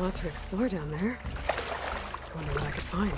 lot to explore down there. I wonder what I could find.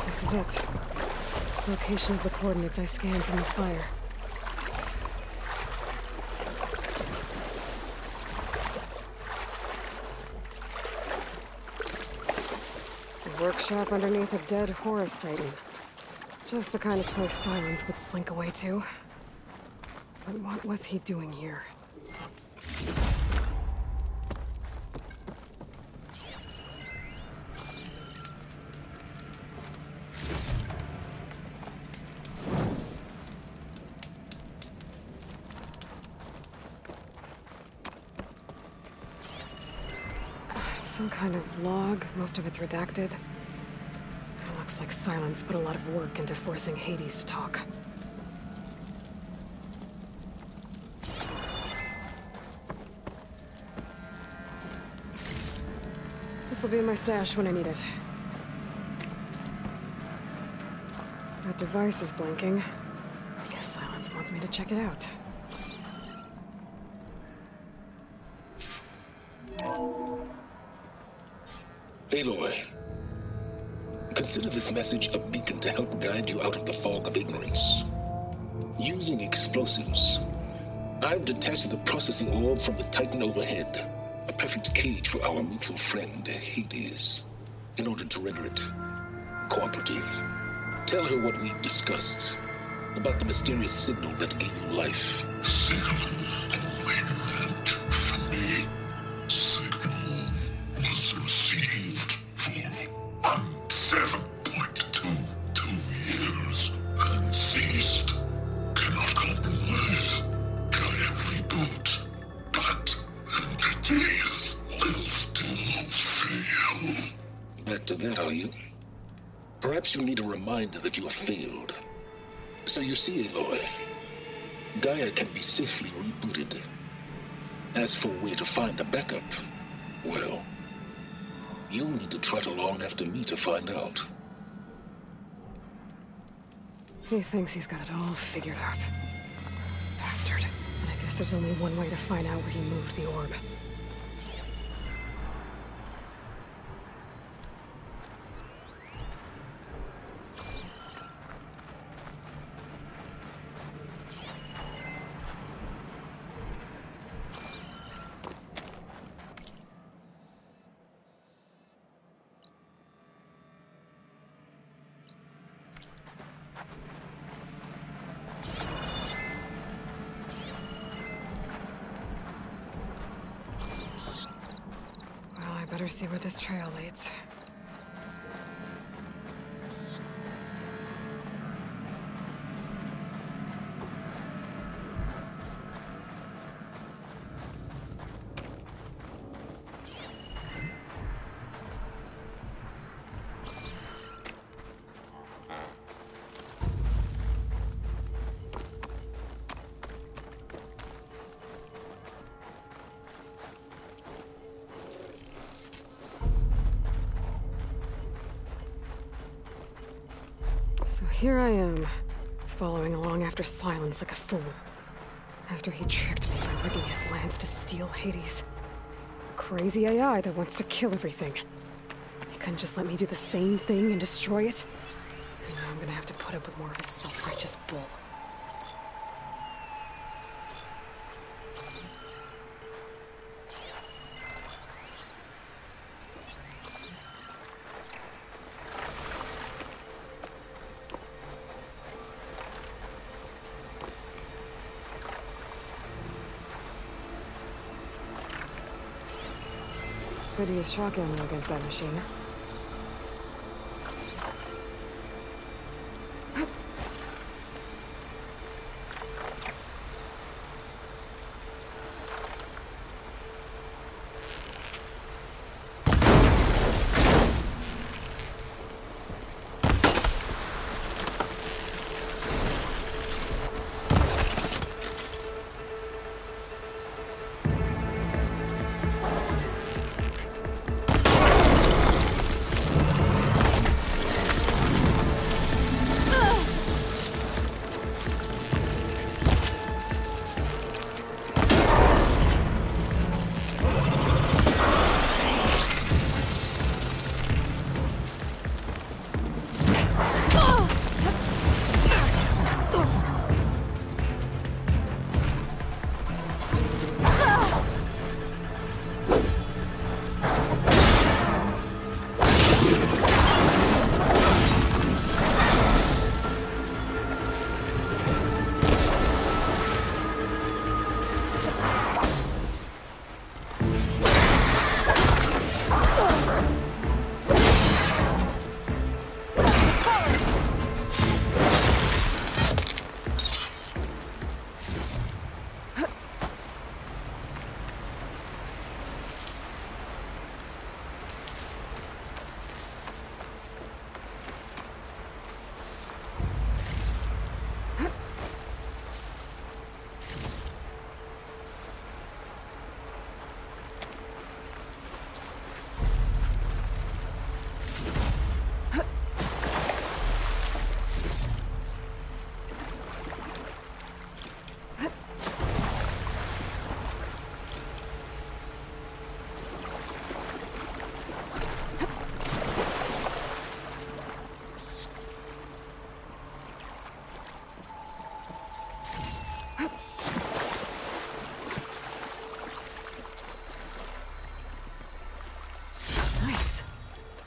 This is it. Location of the coordinates I scanned from the spire. A workshop underneath a dead Horus Titan. Just the kind of place Silence would slink away to. But what was he doing here? Some kind of log, most of it's redacted. It looks like Silence put a lot of work into forcing Hades to talk. This'll be my stash when I need it. That device is blinking. I guess Silence wants me to check it out. Aloy, consider this message a beacon to help guide you out of the fog of ignorance. Using explosives, I've detached the processing orb from the Titan overhead, a perfect cage for our mutual friend, Hades, in order to render it cooperative. Tell her what we discussed about the mysterious signal that gave you life. Back to that, are you? Perhaps you need a reminder that you have failed. So you see, Aloy, Gaia can be safely rebooted. As for where to find a backup, well, you'll need to trot along after me to find out. He thinks he's got it all figured out. Bastard. And I guess there's only one way to find out where he moved the orb. Better see where this trail leads. So here I am, following along after Silence like a fool. After he tricked me by rigging his lance to steal Hades. A crazy AI that wants to kill everything. He couldn't just let me do the same thing and destroy it. And now I'm gonna have to put up with more of his self-righteous bull. Could use shock ammo against that machine.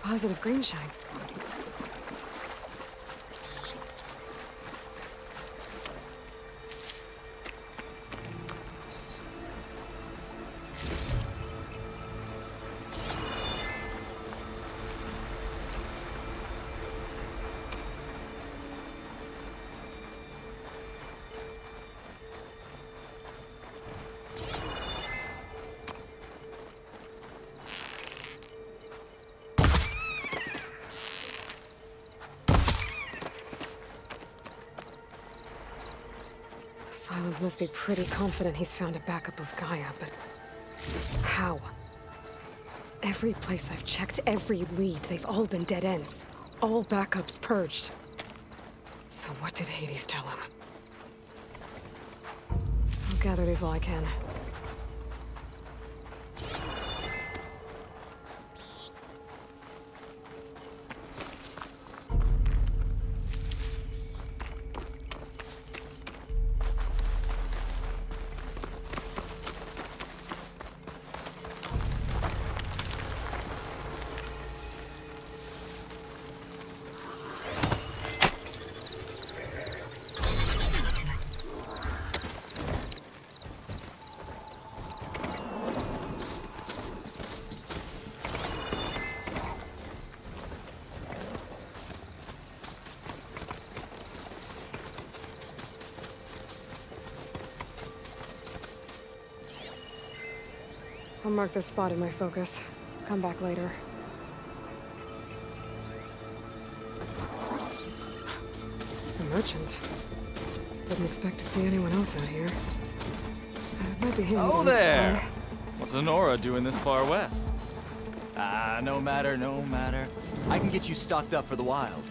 Positive green shine. Silence must be pretty confident he's found a backup of Gaia, but how? Every place I've checked, every lead, they've all been dead ends. All backups purged. So what did Hades tell him? I'll gather these while I can. I'll mark this spot in my focus. Come back later. A merchant. Didn't expect to see anyone else out here. It might be him. Oh there! What's Honora doing this far west? No matter, no matter. I can get you stocked up for the wild.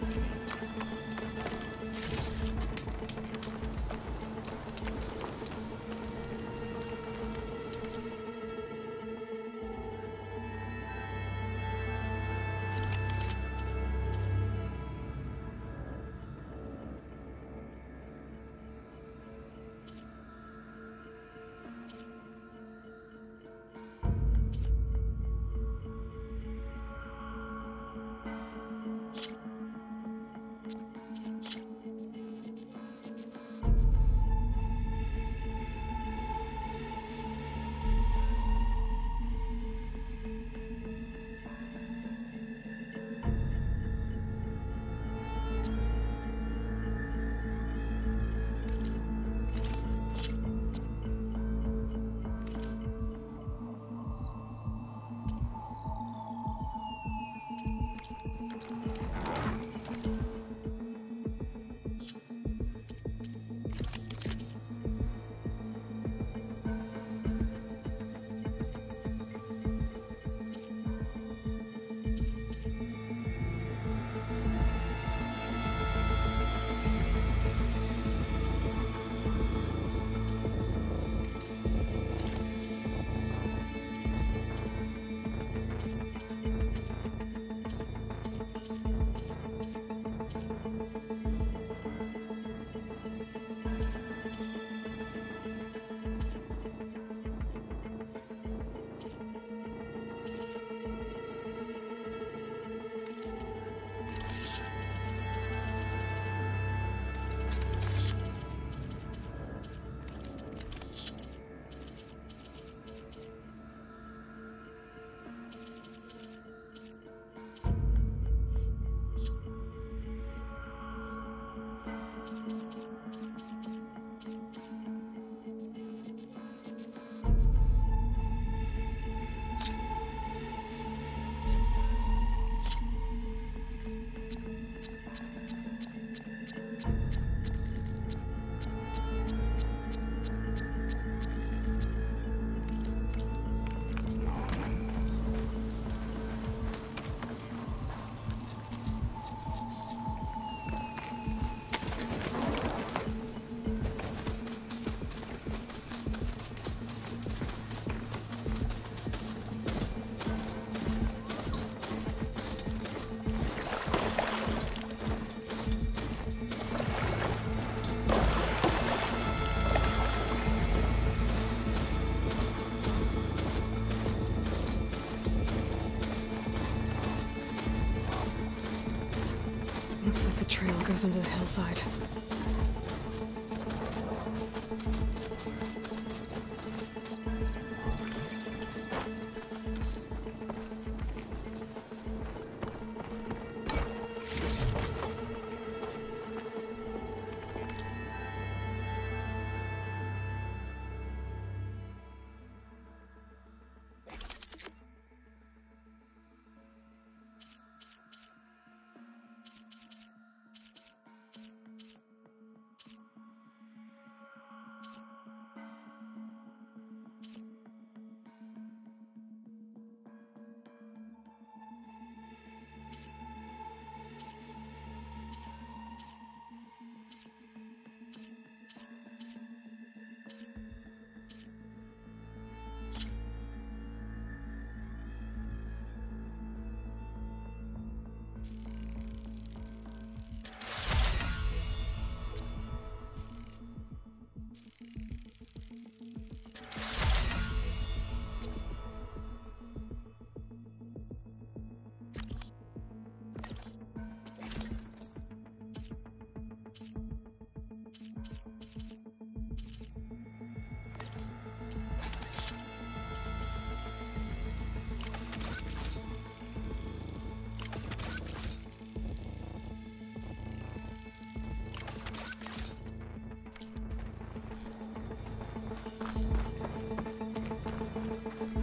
Looks like the trail goes into the hillside.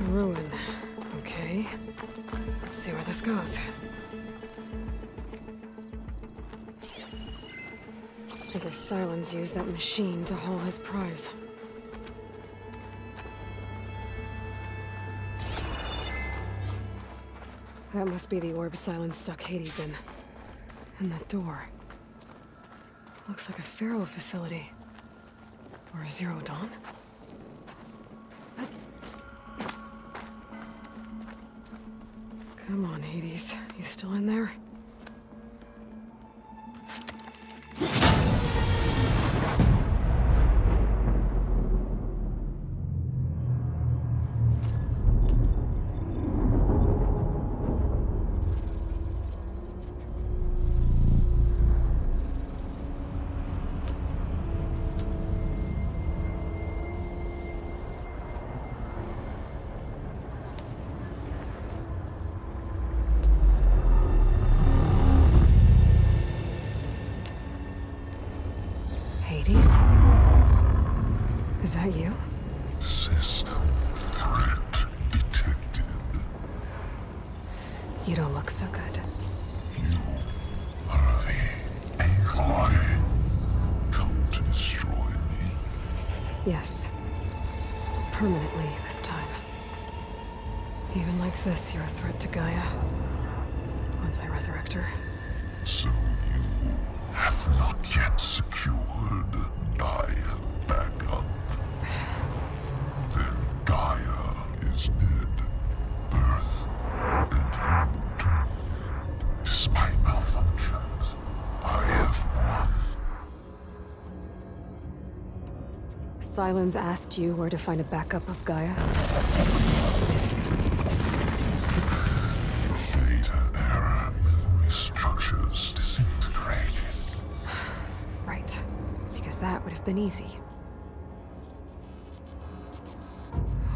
Ruin. Okay. Let's see where this goes. I guess Silence used that machine to haul his prize. That must be the orb Silence stuck Hades in. And that door. Looks like a Pharaoh facility. Or a Zero Dawn? Come on, Hades. You still in there? Hades? Is that you? System threat detected. You don't look so good. You are the Aloy. Come to destroy me. Yes. Permanently this time. Even like this, you're a threat to Gaia. Once I resurrect her. So you have not yet secured Gaia back up. Then Gaia is dead. Earth and you turned. Despite malfunctions, I have won. Sylens asked you where to find a backup of Gaia? Data era memory structures disintegrated. Right. Because that would have been easy.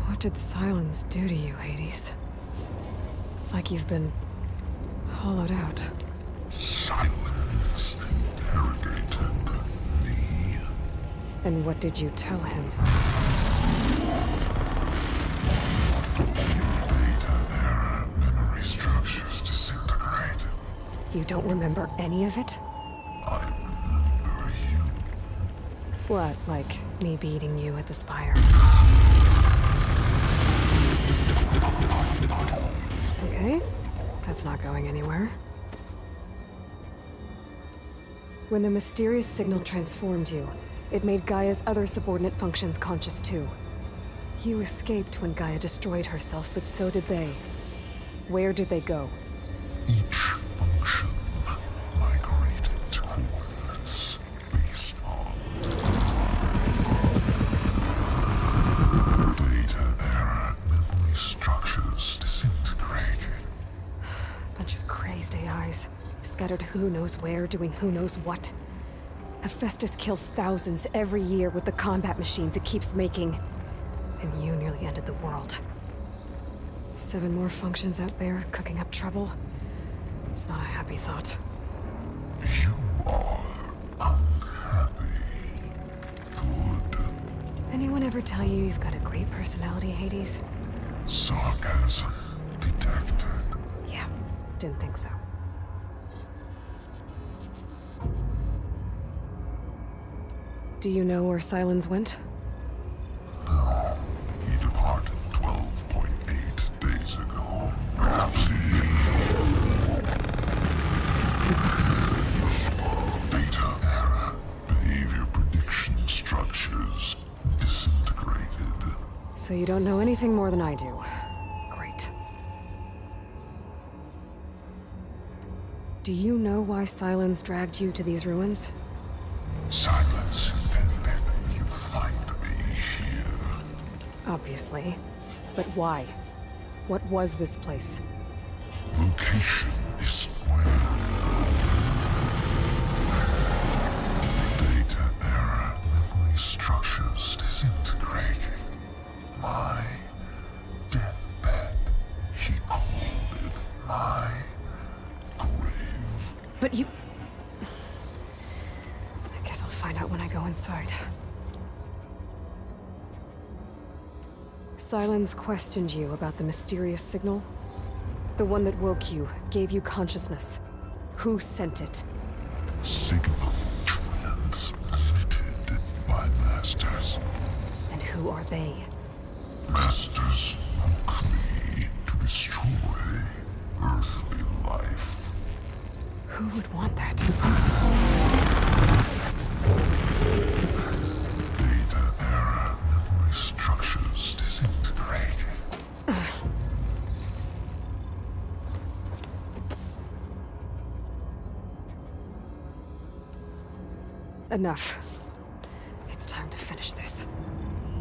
What did Sylens do to you, Hades? It's like you've been hollowed out. Silence interrogated me. And what did you tell him? Data era memory structures disintegrated. You don't remember any of it? I remember you. What, like me beating you at the spire? Okay, that's not going anywhere. When the mysterious signal transformed you, it made Gaia's other subordinate functions conscious too. You escaped when Gaia destroyed herself, but so did they. Where did they go? Each function migrated to coordinates based on data era memory structures disintegrated. Bunch of crazed AIs, scattered who knows where, doing who knows what. Hephaestus kills thousands every year with the combat machines it keeps making. And you nearly ended the world. 7 more functions out there, cooking up trouble. It's not a happy thought. You are unhappy. Good. Anyone ever tell you you've got a great personality, Hades? Sarcasm detected. Yeah, didn't think so. Do you know where Sylens went? No. He departed 12.8 days ago. Perhaps he... Data era behavior prediction structures disintegrated. So you don't know anything more than I do. Great. Do you know why Sylens dragged you to these ruins? Silence intended you find me here. Obviously. But why? What was this place? Location is square. Data era memory structures disintegrated. My deathbed, he called it my grave. But you... I guess I'll find out when I go inside. Sylens questioned you about the mysterious signal? The one that woke you, gave you consciousness. Who sent it? Signal transmitted by masters. And who are they? Masters woke me to destroy earthly life. Who would want that? Data era memory structures disintegrated. Enough. It's time to finish this.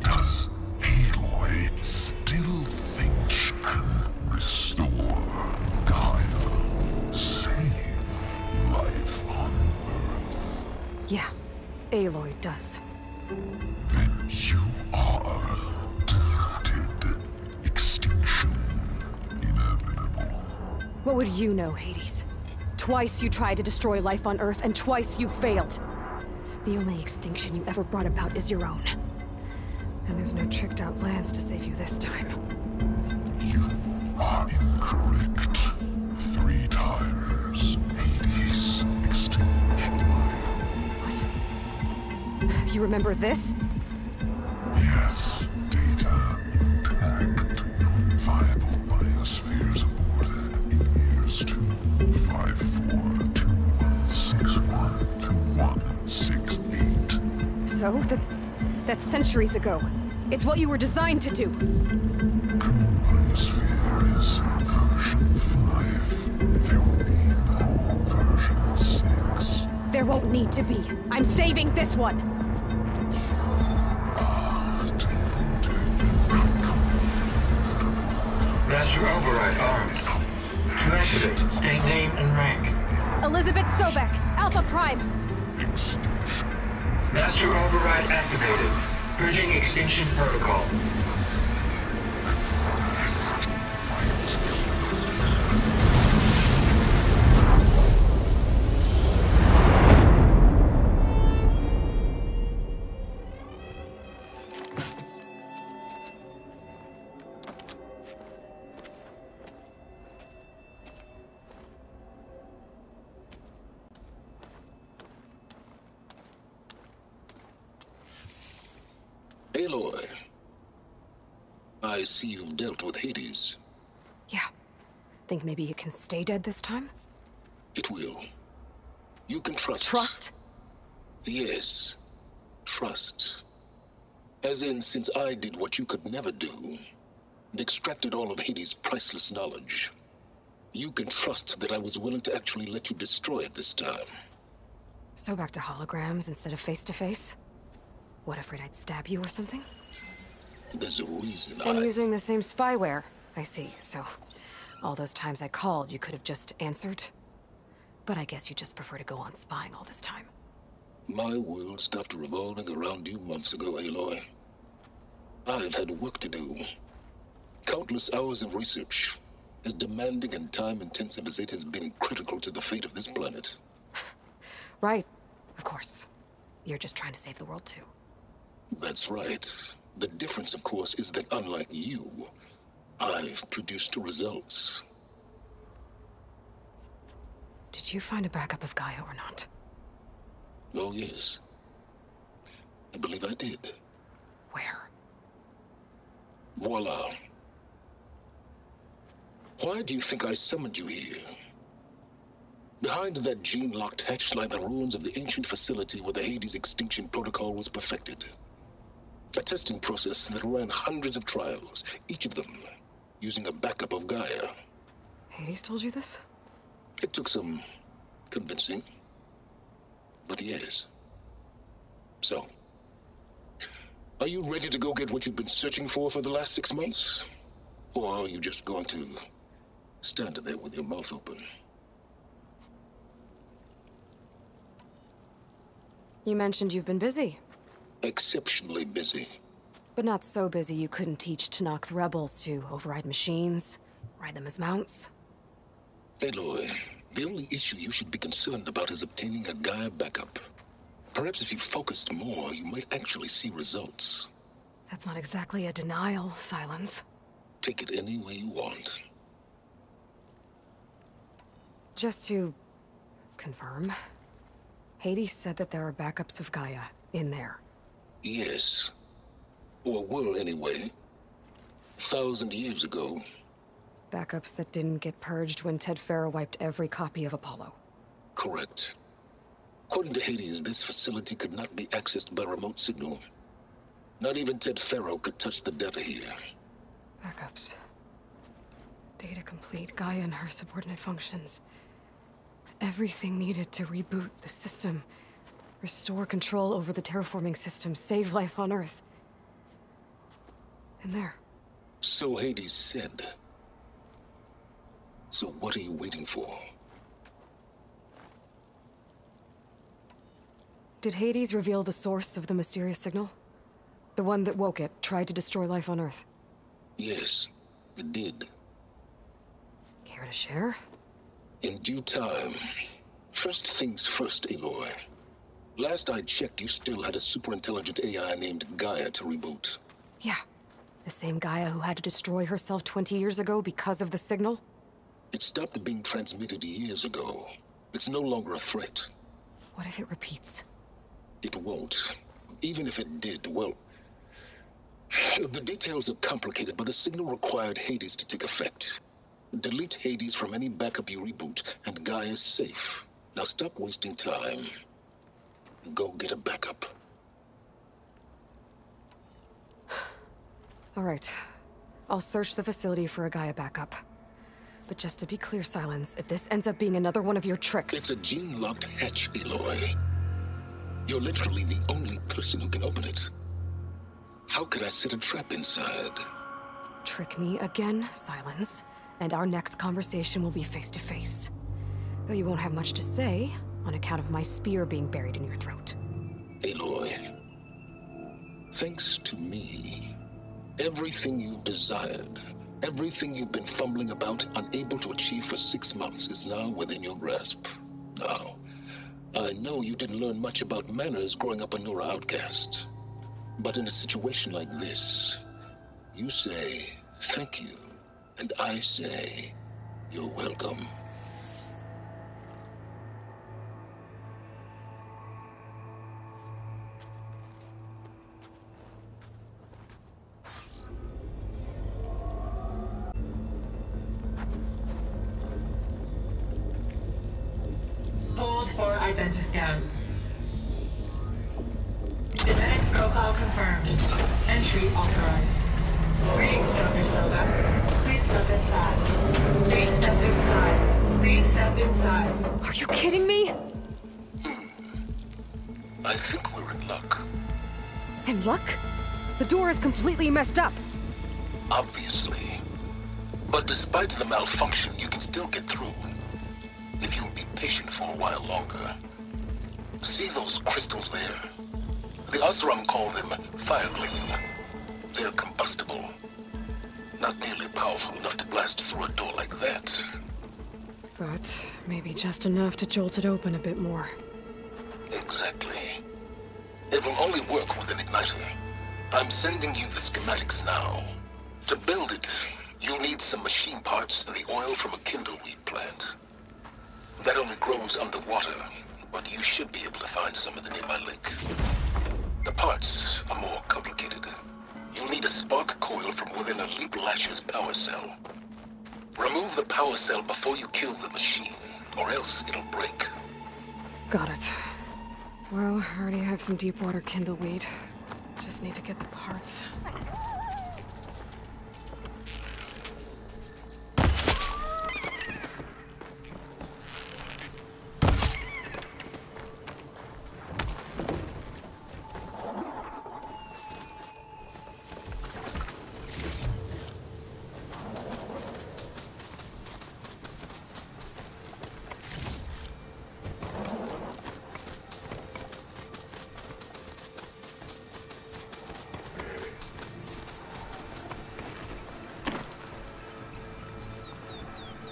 Does Aloy still think she can restore Gaia? Save life on Earth? Yeah, Aloy does. Then you are deluded. Extinction inevitable. What would you know, Hades? Twice you tried to destroy life on Earth, and twice you failed. The only extinction you ever brought about is your own. And there's no tricked-out lands to save you this time. You are incorrect. 3 times. remember this? Yes, data intact. Non-viable biospheres aborted in years 254-2161-2168. So, that's centuries ago. It's what you were designed to do. Current biosphere is version 5. There will be no version 6. There won't need to be. I'm saving this one! Master override armed. To activate, state name and rank. Elizabeth Sobek, Alpha Prime! Master override activated. Purging extinction protocol. Aloy, I see you've dealt with Hades. Yeah. Think maybe you can stay dead this time? It will. You can trust. Trust? Yes. Trust. As in, since I did what you could never do, and extracted all of Hades' priceless knowledge, you can trust that I was willing to actually let you destroy it this time. So back to holograms instead of face-to-face? What, afraid I'd stab you or something? There's a reason And using the same spyware. I see, so all those times I called, you could have just answered? But I guess you just prefer to go on spying all this time. My world stopped revolving around you months ago, Aloy. I've had work to do. Countless hours of research, as demanding and time-intensive as it has been critical to the fate of this planet. Right, of course. You're just trying to save the world too. That's right. The difference, of course, is that unlike you, I've produced results. Did you find a backup of Gaia or not? Oh, yes. I believe I did. Where? Voila. Why do you think I summoned you here? Behind that gene-locked hatch lie the ruins of the ancient facility where the Hades extinction protocol was perfected. A testing process that ran hundreds of trials, each of them using a backup of Gaia. Hades told you this? It took some convincing, but yes. So, are you ready to go get what you've been searching for the last 6 months? Or are you just going to stand there with your mouth open? You mentioned you've been busy. Exceptionally busy. But not so busy you couldn't teach Tanakh the rebels to override machines, ride them as mounts. Aloy, the only issue you should be concerned about is obtaining a Gaia backup. Perhaps if you focused more, you might actually see results. That's not exactly a denial, Silence. Take it any way you want. Just to confirm, Hades said that there are backups of Gaia in there. Yes. Or were anyway. 1,000 years ago. Backups that didn't get purged when Ted Farrow wiped every copy of Apollo. Correct. According to Hades, this facility could not be accessed by remote signal. Not even Ted Farrow could touch the data here. Backups. Data complete, Gaia and her subordinate functions. Everything needed to reboot the system. Restore control over the terraforming system, save life on Earth. And there. So Hades said. So what are you waiting for? Did Hades reveal the source of the mysterious signal? The one that woke it, tried to destroy life on Earth? Yes, it did. Care to share? In due time. First things first, Aloy. Last I checked, you still had a super-intelligent AI named Gaia to reboot. Yeah. The same Gaia who had to destroy herself 20 years ago because of the signal? It stopped being transmitted years ago. It's no longer a threat. What if it repeats? It won't. even if it did, well, the details are complicated, but the signal required Hades to take effect. Delete Hades from any backup you reboot, and Gaia is safe. Now stop wasting time. Go get a backup. All right. I'll search the facility for a Gaia backup. But just to be clear, Silence, if this ends up being another one of your tricks... It's a gene-locked hatch, Aloy. You're literally the only person who can open it. How could I set a trap inside? Trick me again, Silence, and our next conversation will be face-to-face. Though you won't have much to say, on account of my spear being buried in your throat. Aloy, thanks to me, everything you've desired, everything you've been fumbling about, unable to achieve for 6 months, is now within your grasp. Now, I know you didn't learn much about manners growing up a Nora outcast. But in a situation like this, you say, thank you, and I say, you're welcome. Hold for identiscan. Genetic profile confirmed. Entry authorized. Greetings, Dr. Soda. Please step inside. Please step inside. Please step inside. Are you kidding me? I think we're in luck. In luck? The door is completely messed up. Obviously. But despite the malfunction, you can still get through. If you'll be patient for a while longer. See those crystals there? The Osram call them firegleam. They're combustible. Not nearly powerful enough to blast through a door like that. But maybe just enough to jolt it open a bit more. Exactly. It will only work with an igniter. I'm sending you the schematics now. To build it, you'll need some machine parts and the oil from a kindleweed plant. That only grows underwater, but you should be able to find some in the nearby lake. The parts are more complicated. You'll need a spark coil from within a Leap Lasher's power cell. Remove the power cell before you kill the machine, or else it'll break. Got it. Well, I already have some deep water kindleweed. Just need to get the parts.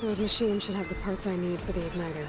Those machines should have the parts I need for the igniter.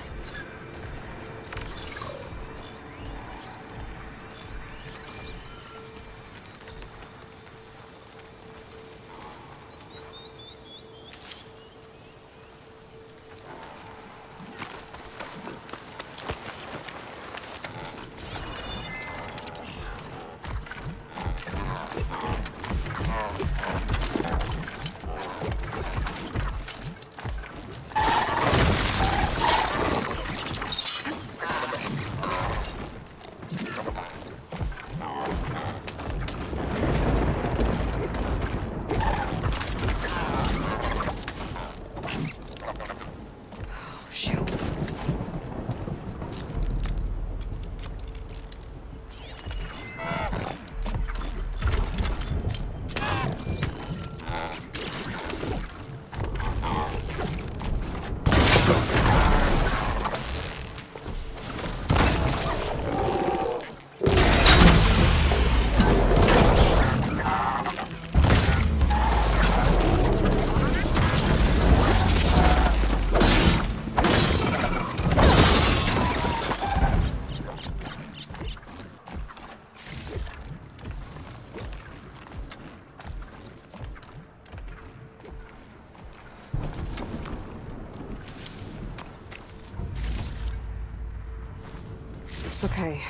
Okay,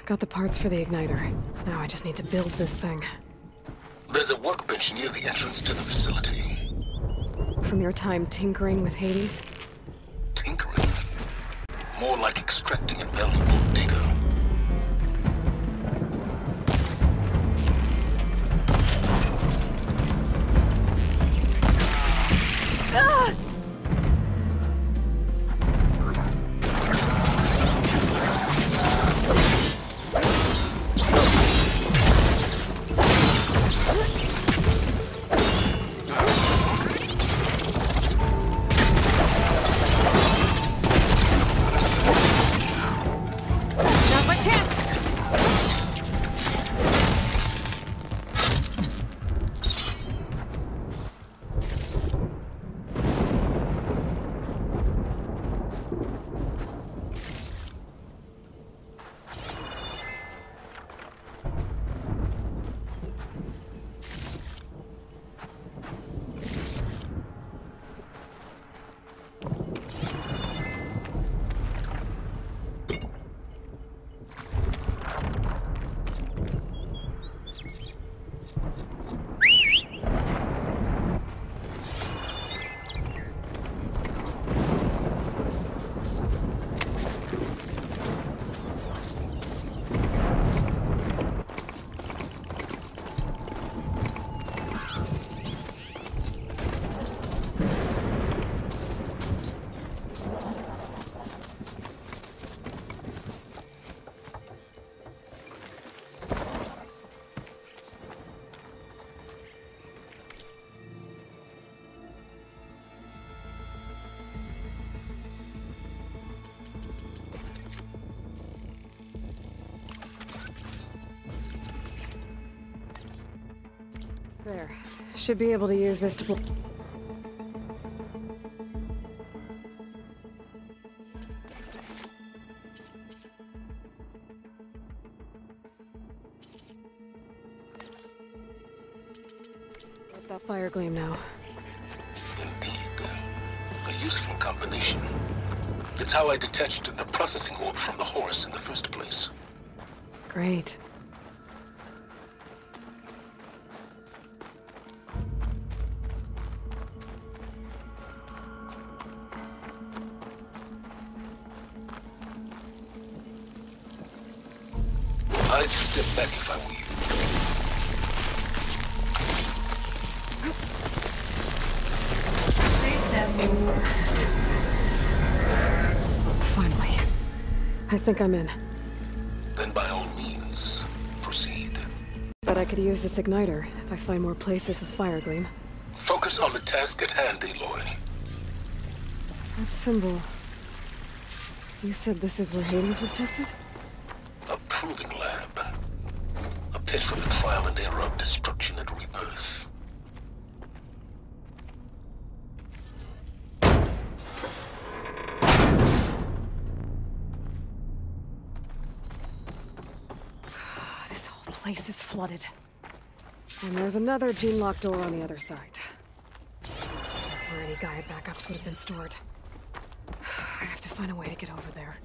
Got the parts for the igniter. Now I just need to build this thing. There's a workbench near the entrance to the facility. From your time tinkering with Hades? Tinkering? More like extracting invaluable data. Ah! Now's my chance! There. Should be able to use this to... Let that fire gleam now. Indeed. A useful combination. It's how I detached the processing orb from the horse in the first place. Great. I'd step back if I were you. Please step inside. Finally. I think I'm in. Then by all means, proceed. But I could use this igniter if I find more places with fire gleam. Focus on the task at hand, Aloy. That symbol... You said this is where Hades was tested? A proving lab. A pit for the trial and error of destruction and rebirth. This whole place is flooded. And there's another gene-locked door on the other side. That's where any Gaia backups would have been stored. I have to find a way to get over there.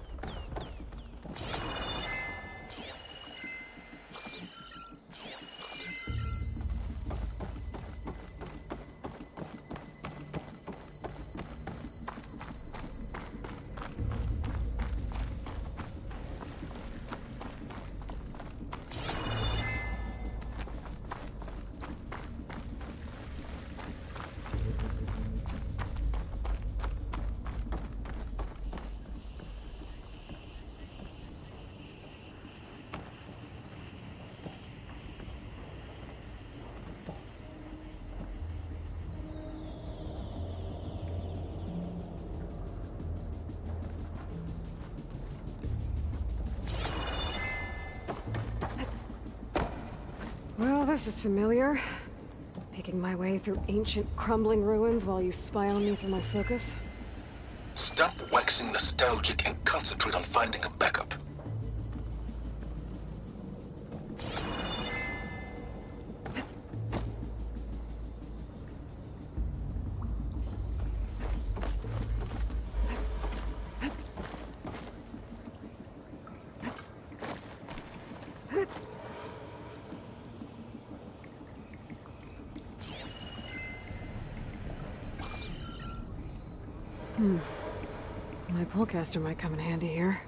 Well, this is familiar. Picking my way through ancient, crumbling ruins while you spy on me through my focus. Stop waxing nostalgic and concentrate on finding a backup. My pullcaster might come in handy here.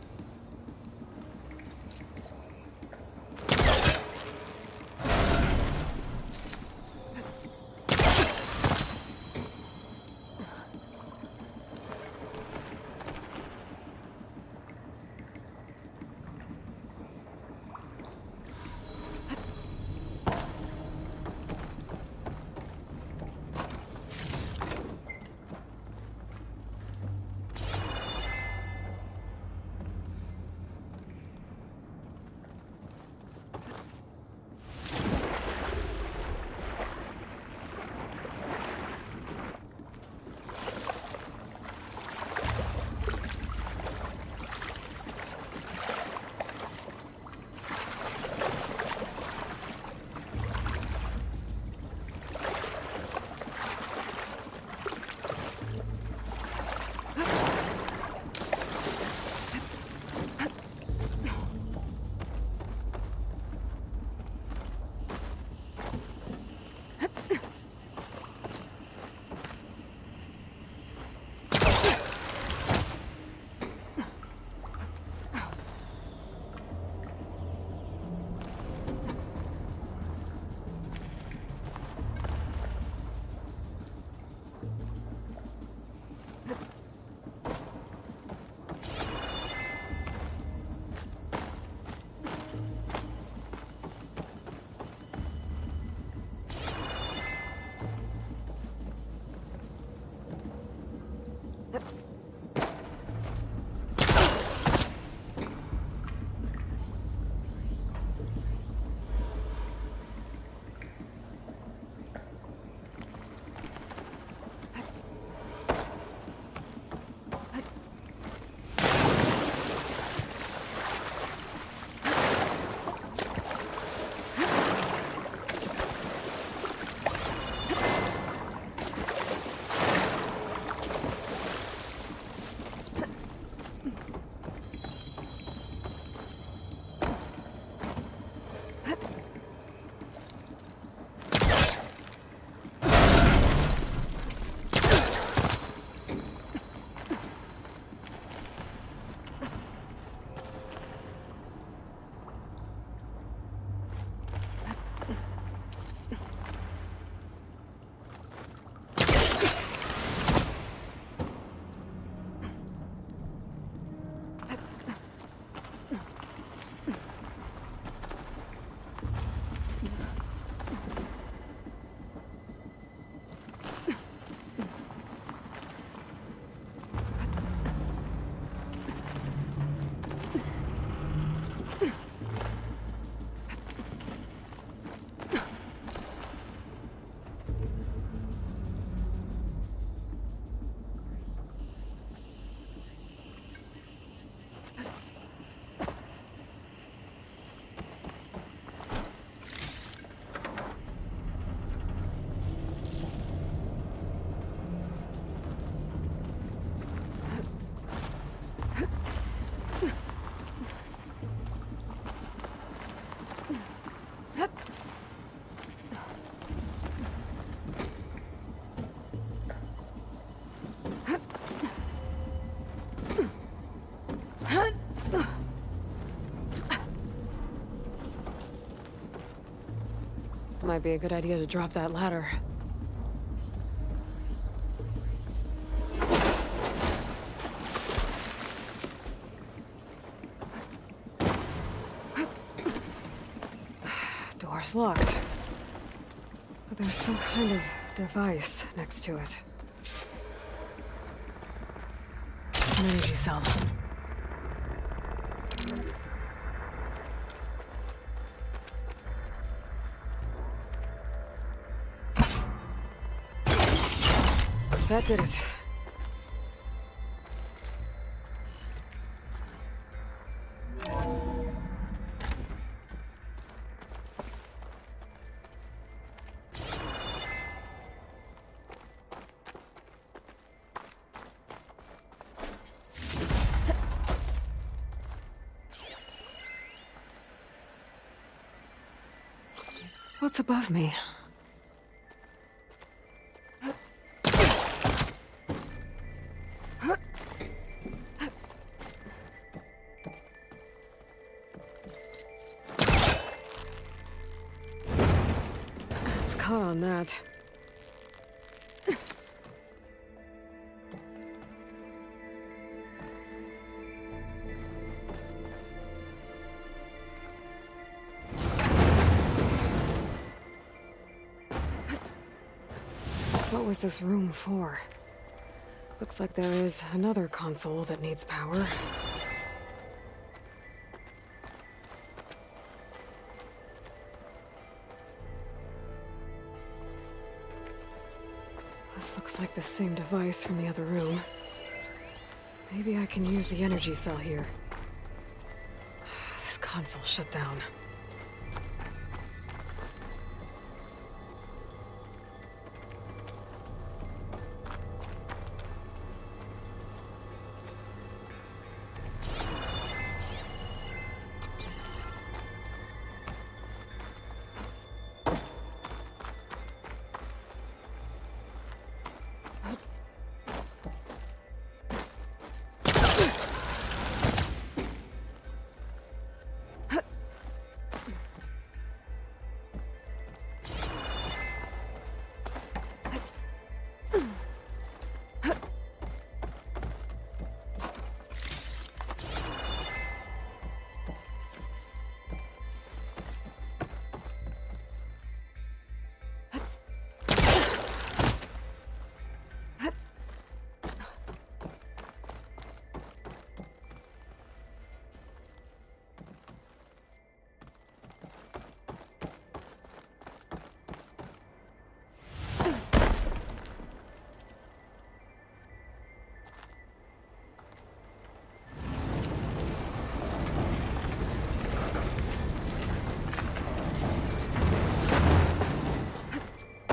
Might be a good idea to drop that ladder. Door's locked. But there's some kind of device next to it. An energy cell. That did it. What's above me? on that. What was this room for? Looks like there is another console that needs power. This looks like the same device from the other room. Maybe I can use the energy cell here. This console shut down.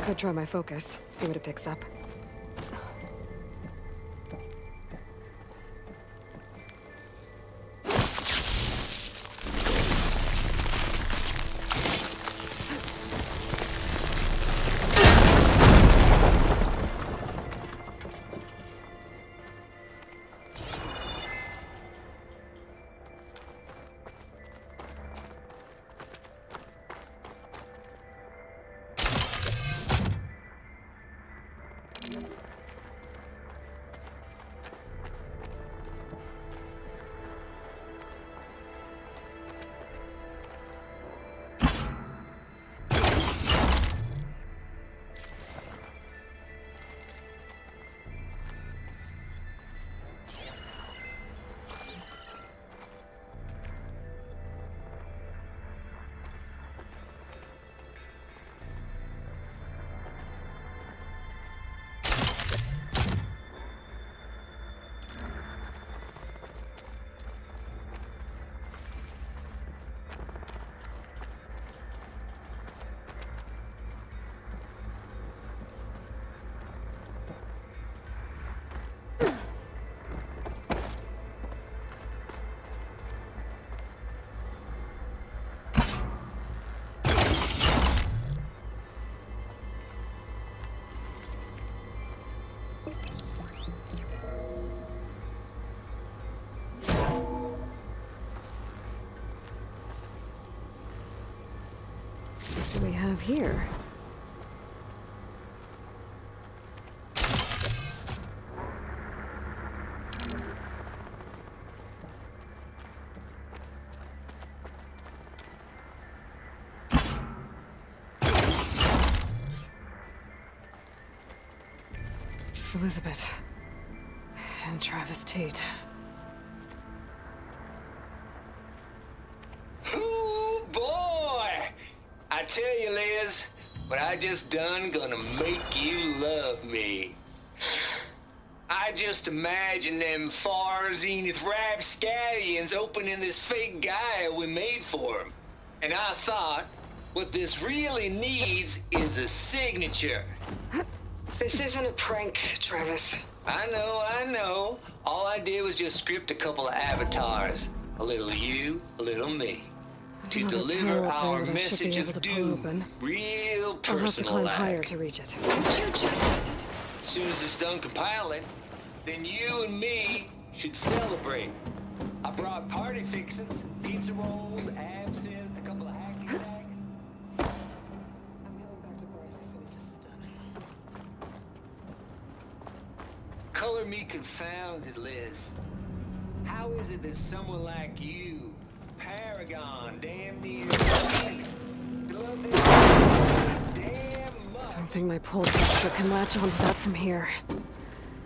Could try my focus, see what it picks up. What do we have here? Elizabeth and Travis Tate. Ooh, boy! I tell you, Liz, what I just done gonna make you love me. I just imagine them far zenith rapscallions opening this fake guy we made for him. And I thought, what this really needs is a signature. This isn't a prank, Travis. I know. All I did was just script a couple of avatars. A little you, a little me. There's To another deliver panel up there our that I should be message able of to pull doom. open. Real I'll have to personal climb like. higher to reach it. You just As soon as it's done compiling, then you and me should celebrate. I brought party fixings, pizza rolls, absinthe, a couple of hacky sacks. I'm heading back to Barth for the me confounded, Liz. How is it that someone like you, Paragon, damn near... Don't think my pull texture can latch onto that from here.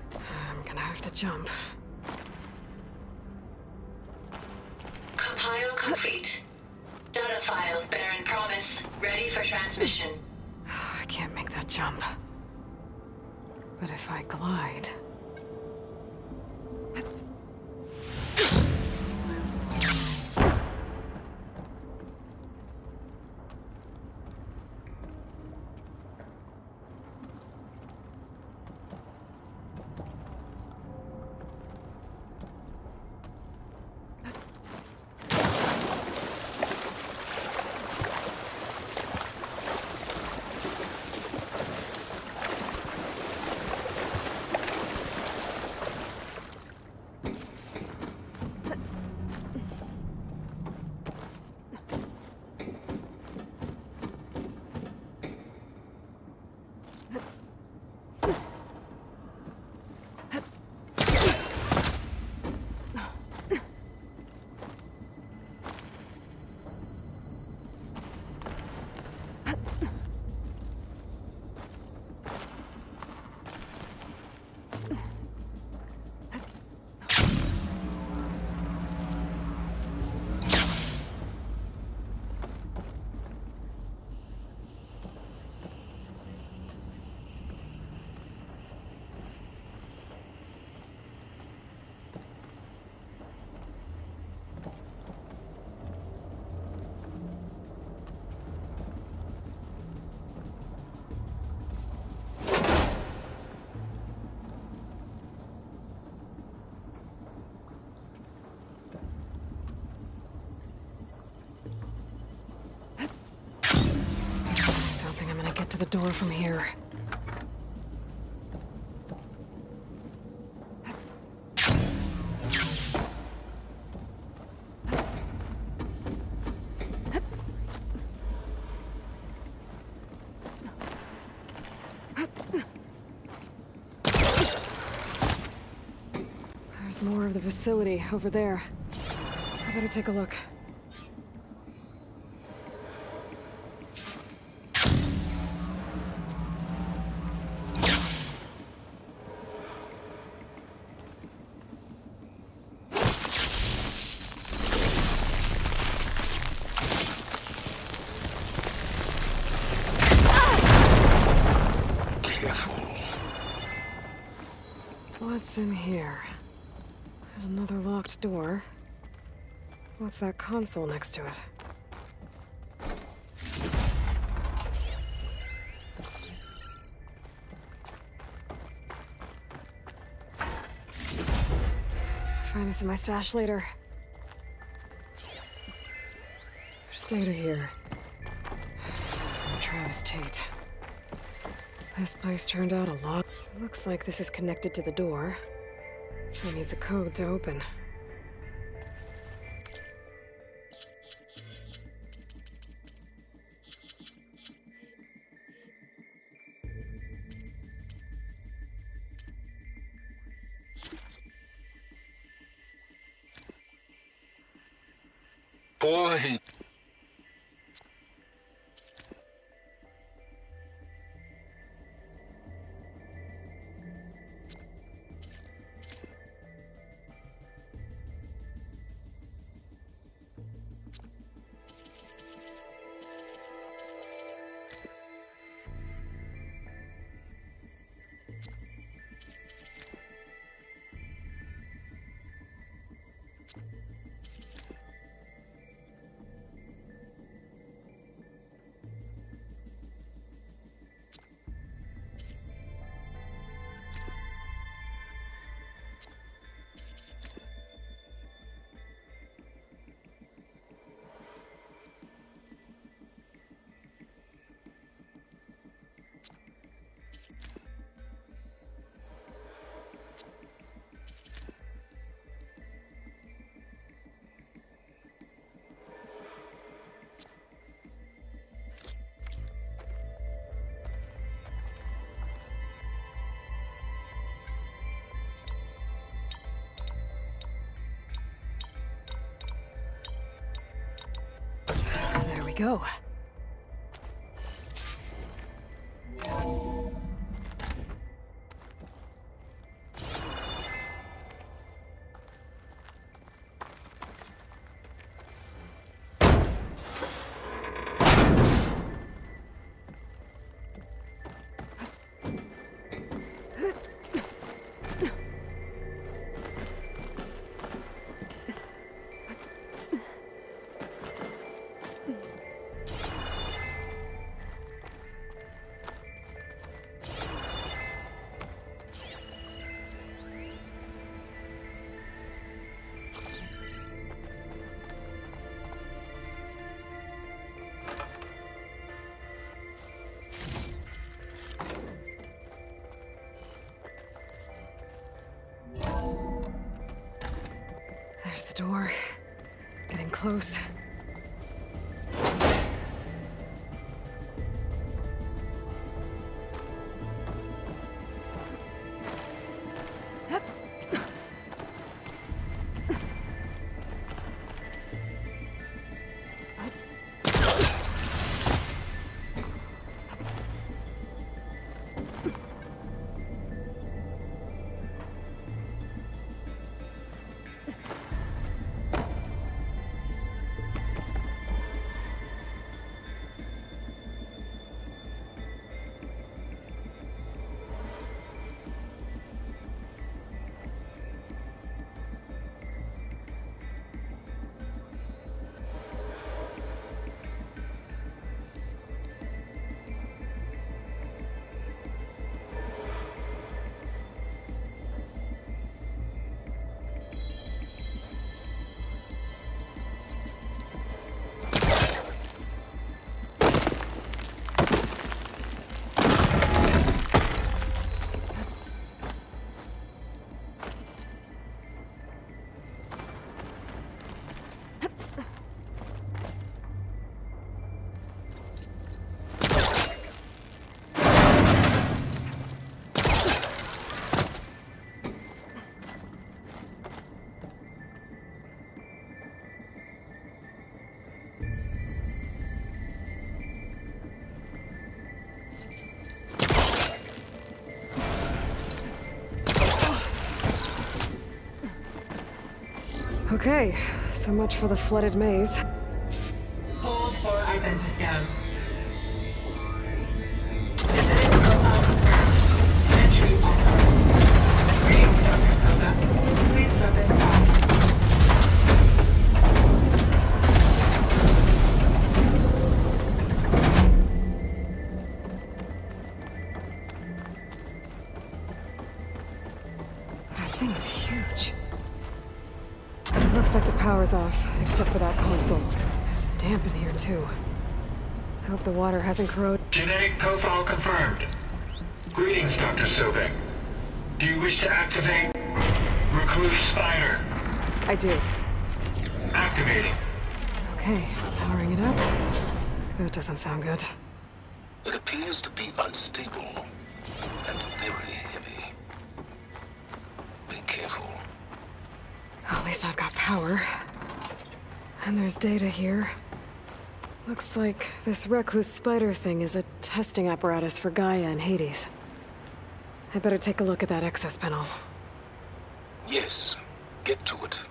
I'm gonna have to jump. Compile complete. Data file, Baron Promise, ready for transmission. I can't make that jump. But if I glide... Get to the door from here. There's more of the facility over there. I better take a look. What's in here? There's another locked door. What's that console next to it? Find this in my stash later. There's data here. From Travis Tate. This place turned out a lot. Looks like this is connected to the door. It needs a code to open. Boy. go. There's the door. Getting close. Okay, so much for the flooded maze. Hold for identiscan. Visiting profile confirmed. Entry authorized. Greetings, Dr. Soda. Please step inside. That thing is huge. Looks like the power's off, except for that console. It's damp in here, too. I hope the water hasn't corroded. Genetic profile confirmed. Greetings, Dr. Sobek. Do you wish to activate Recluse Spider? I do. Activating. Okay, powering it up. That doesn't sound good. It appears to be unstable and very heavy. Be careful. At least I've got power. And there's data here. Looks like this Recluse Spider thing is a testing apparatus for Gaia and Hades. I'd better take a look at that access panel. Yes, get to it.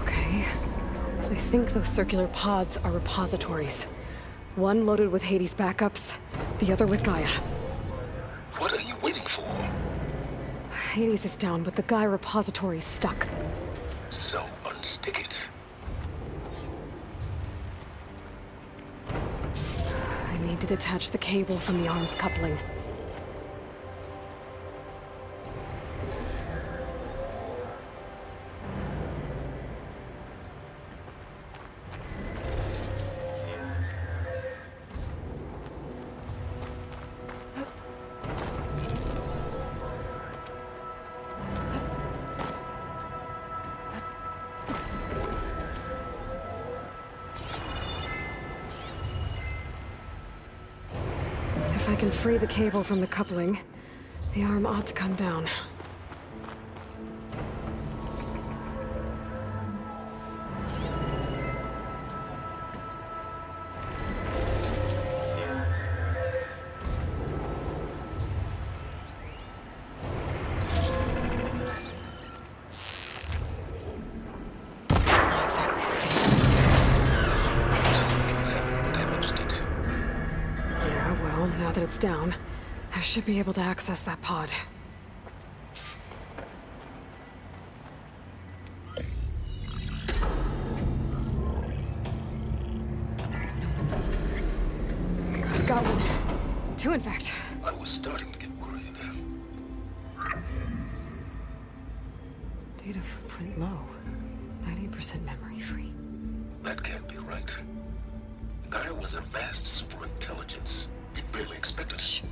Okay. I think those circular pods are repositories. One loaded with Hades backups, the other with Gaia. What are you waiting for? Hades is down, but the Gaia repository is stuck. So unstick it. I need to detach the cable from the arms coupling. If I can free the cable from the coupling, the arm ought to come down. now that it's down, I should be able to access that pod. Got one. Two, in fact. I was starting to get worried. Data footprint low. 90% memory free. That can't be right. Gaia was a vast superintelligence. We barely expected it. Shh.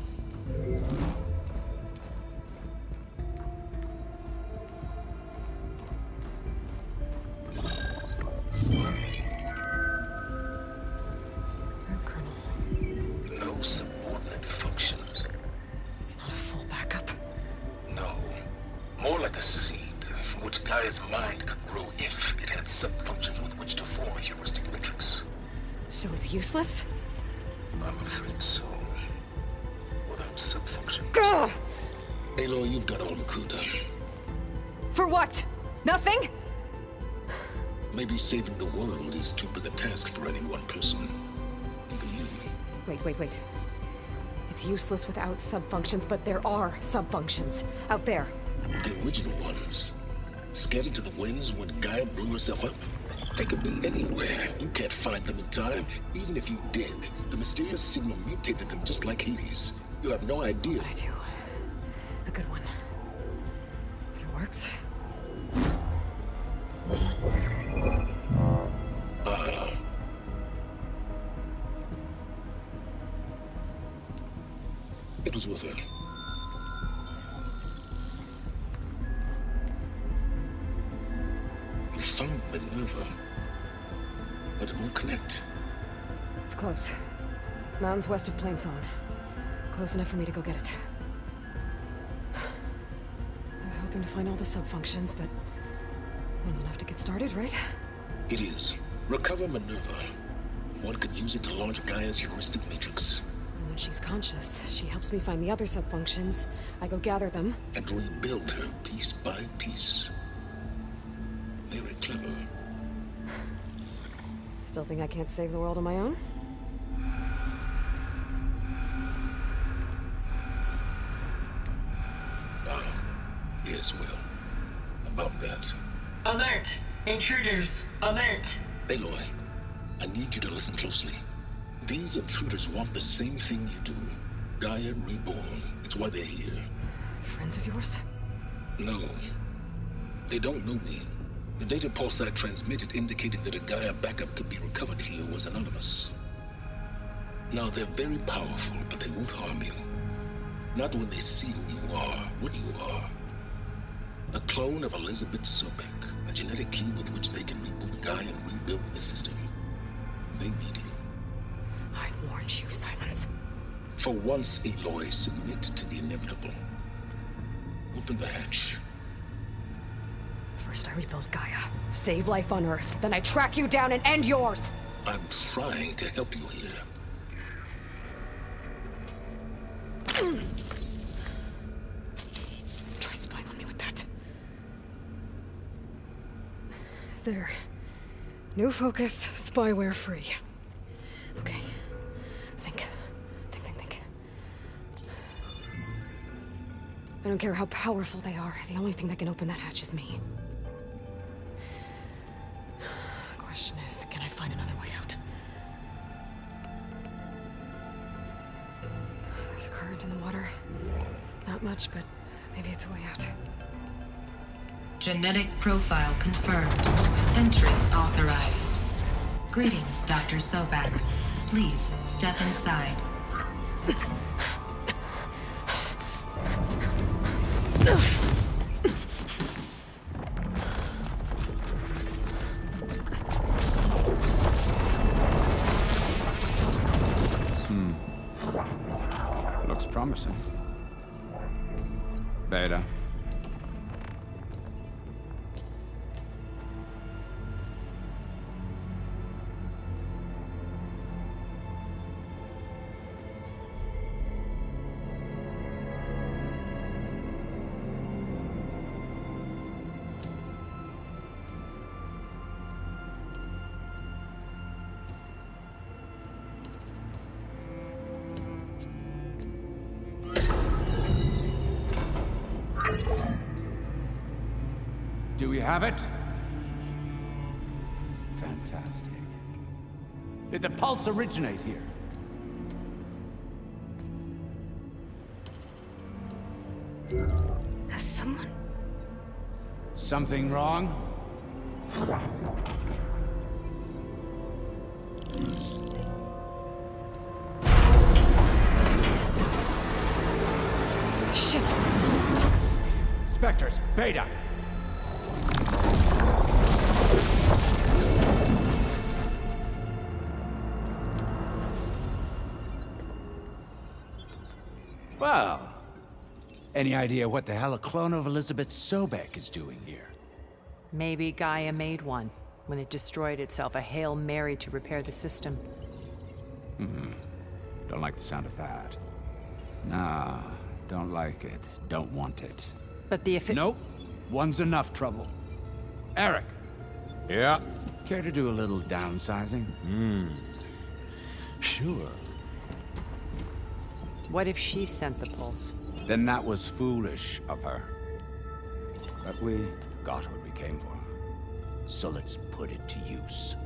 No subordinate functions. It's not a full backup. No. More like a seed from which Gaia's mind could grow if it had sub-functions with which to form a heuristic matrix. So it's useless? I'm afraid so. Without sub-function. Gah! Aloy, you've done all you could. For what? Nothing? Maybe saving the world is too big a task for any one person. Even you. Wait. It's useless without sub-functions, but there are sub-functions out there. The original ones. Scattered to the winds when Gaia blew herself up. They could be anywhere. You can't find them in time. Even if you did, the mysterious signal mutated them just like Hades. You have no idea. But I do. A good one. If it works. It was with her. You found Minerva, but it won't connect. It's close. Mountains west of Plainsong. Close enough for me to go get it. I was hoping to find all the sub-functions, but one's enough to get started, right? It is. Recover Minerva. One could use it to launch Gaia's heuristic matrix. And when she's conscious, she helps me find the other sub-functions. I go gather them. And rebuild her piece by piece. Very clever. Still think I can't save the world on my own? Yes, well. About that. Alert! Intruders! Alert! Aloy, I need you to listen closely. These intruders want the same thing you do. Gaia reborn. It's why they're here. Friends of yours? No. They don't know me. The data pulse I transmitted indicated that a Gaia backup could be recovered here was anonymous. Now, they're very powerful, but they won't harm you. Not when they see who you are, what you are. A clone of Elizabeth Sobek, a genetic key with which they can reboot Gaia and rebuild the system. They need you. I warned you, Silence. For once, Aloy, submit to the inevitable. Open the hatch. First I rebuild Gaia, save life on Earth, then I track you down and end yours! I'm trying to help you here. Try spying on me with that. There. New focus, spyware free. Okay. Think. I don't care how powerful they are. The only thing that can open that hatch is me. Question is, can I find another way out? There's a current in the water. Not much, but maybe it's a way out. Genetic profile confirmed. Entry authorized. Greetings, Dr. Sobek. Please step inside. Looks promising. Beta. Do we have it? Fantastic. Did the pulse originate here? Has someone... Something wrong? Shit! Spectres, Beta! Well, any idea what the hell a clone of Elizabeth Sobek is doing here? Maybe Gaia made one when it destroyed itself, a Hail Mary to repair the system. Don't like the sound of that. Nah, don't like it. Don't want it. But the Nope. One's enough trouble. Eric. Yeah? Care to do a little downsizing? Sure. What if she sent the pulse? Then that was foolish of her. But we got what we came for. So let's put it to use.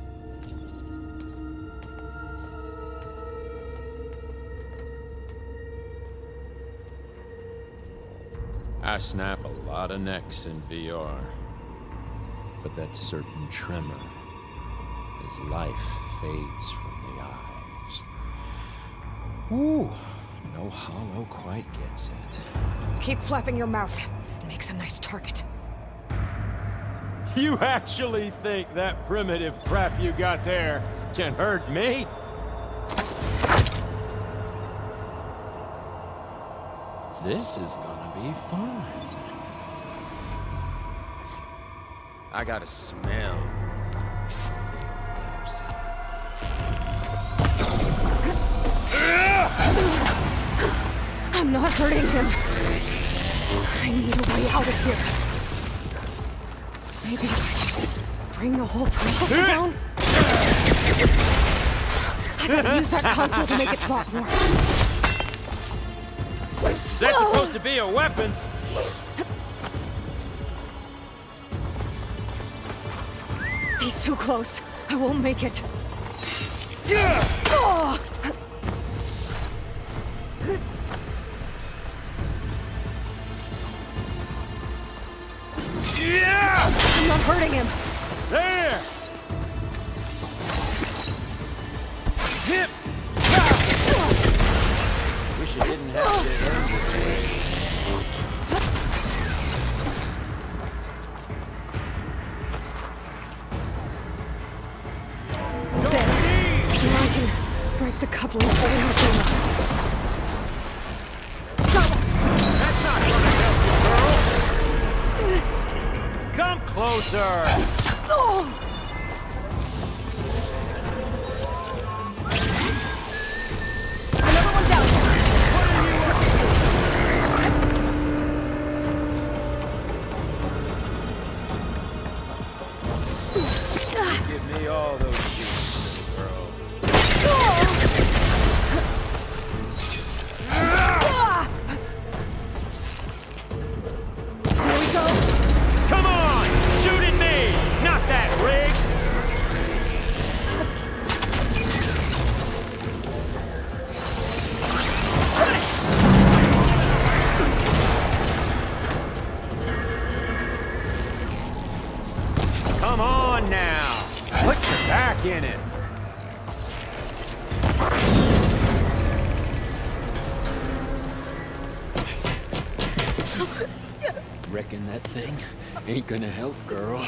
I snap a lot of necks in VR. But that certain tremor as life fades from the eyes. Ooh, no hollow quite gets it. Keep flapping your mouth. It makes a nice target. You actually think that primitive crap you got there can hurt me? This is gonna be fun. I got a smell. I'm not hurting him. I need a way out of here. Maybe bring the whole processor down? I gotta use that console to make it drop more. Is that supposed to be a weapon? He's too close. I won't make it. Oh! I'm not hurting him. There! Hip! Wish I didn't have to end this way. There. Now I can break the coupling holding her thing up. That's not gonna help you, girl! Come closer! Oh! Another one down. Give me all those juices, girl. Here we go. Come on! Shoot at me! Not that rig! Come on now! Put your back in it! Reckon that thing ain't gonna help, girl.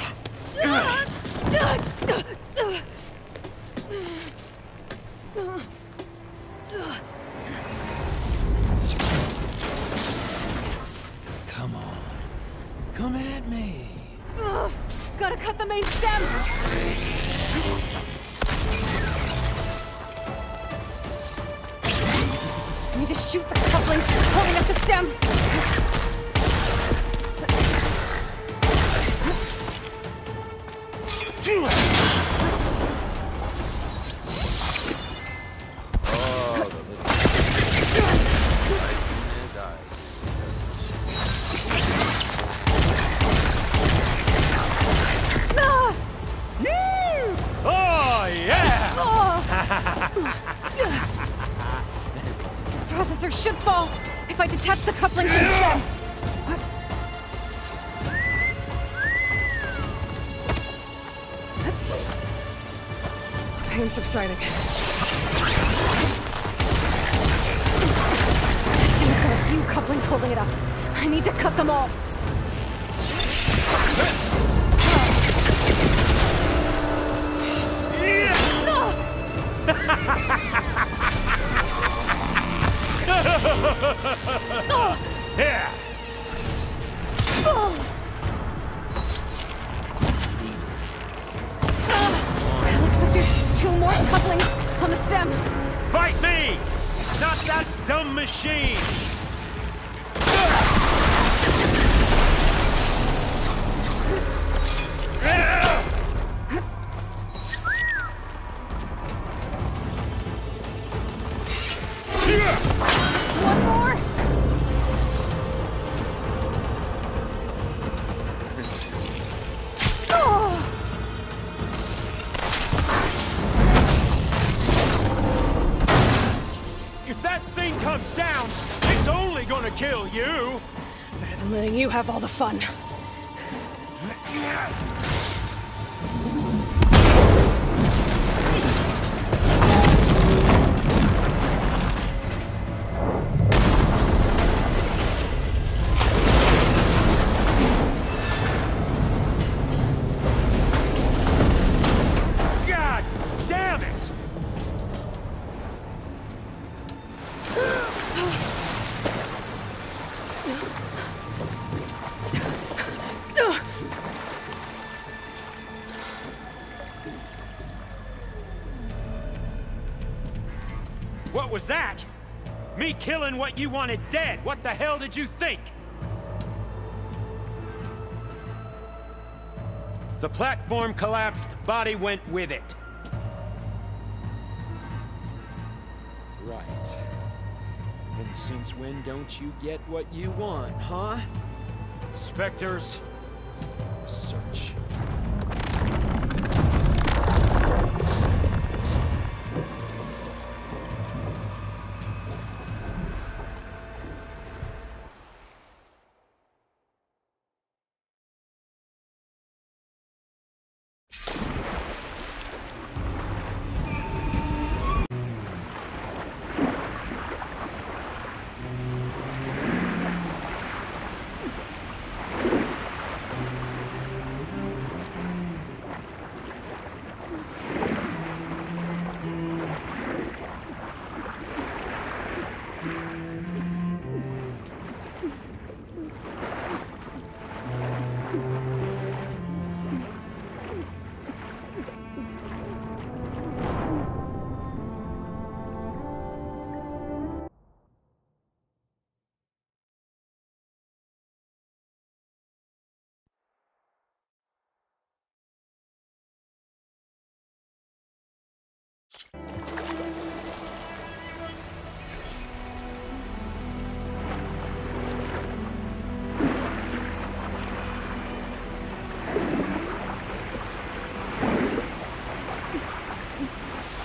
Come on. Come at me. Ugh, gotta cut the main stem. Need to shoot the couplings holding up the stem. processor should fall if I detach the coupling from the stem. Pain subsiding. This thing's got a few couplings holding it up. I need to cut them all. Here! Looks like there's 2 more couplings on the stem. Fight me! Not that dumb machine! One more. If that thing comes down, it's only gonna kill you! Better than letting you have all the fun. God damn it! What was that? Me killing what you wanted dead. What the hell did you think? The platform collapsed, body went with it. Right. And since when don't you get what you want, huh? Spectres, search.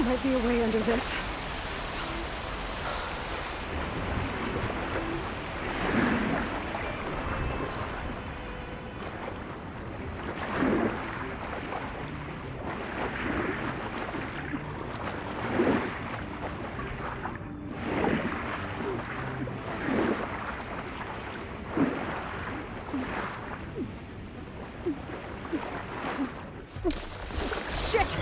Might be a way under this. Shit!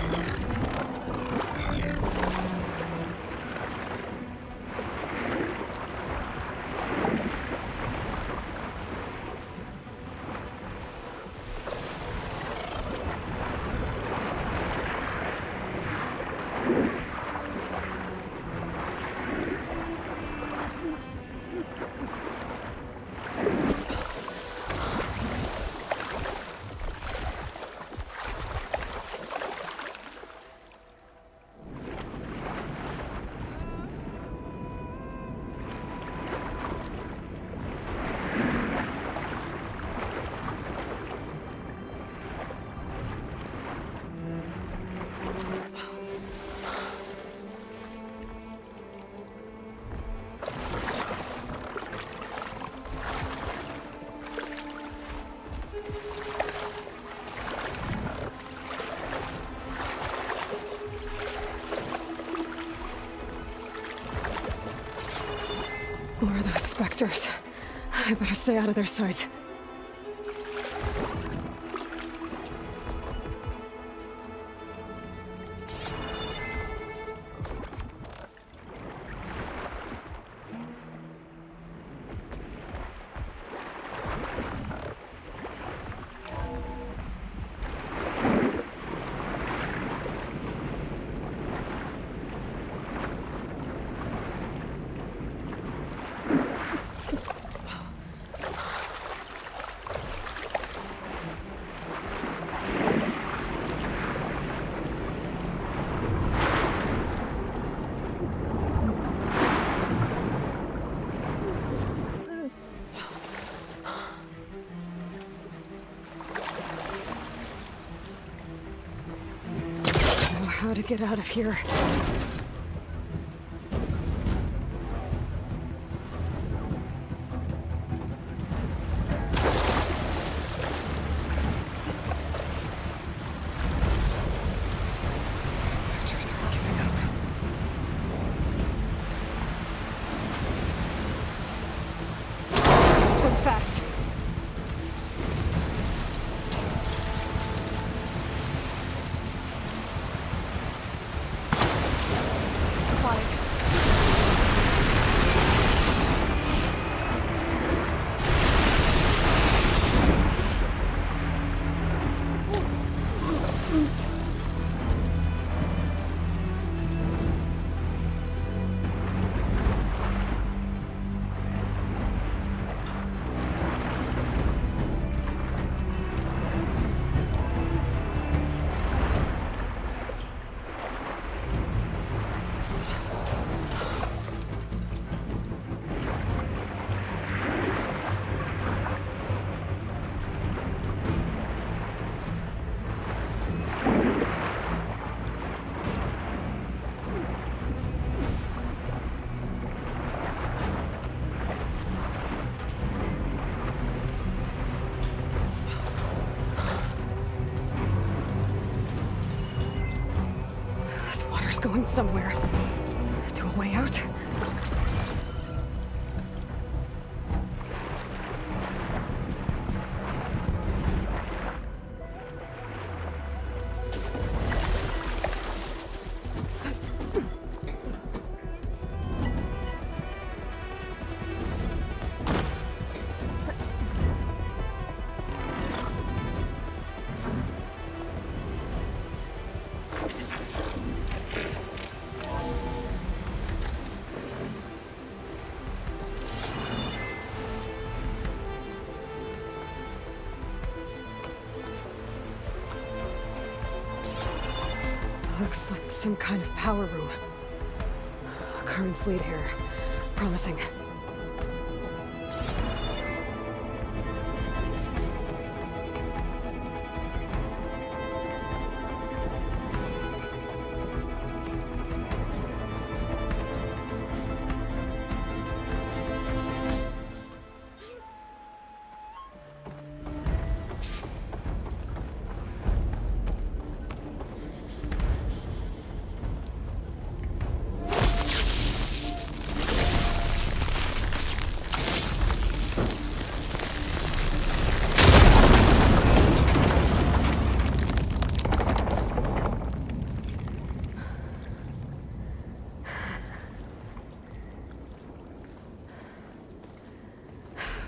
More of those specters. I better stay out of their sight. How to get out of here. Spectres aren't giving up. Swim fast. Going somewhere. To a way out? Looks like some kind of power room. Currents lead here. Promising.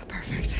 Perfect.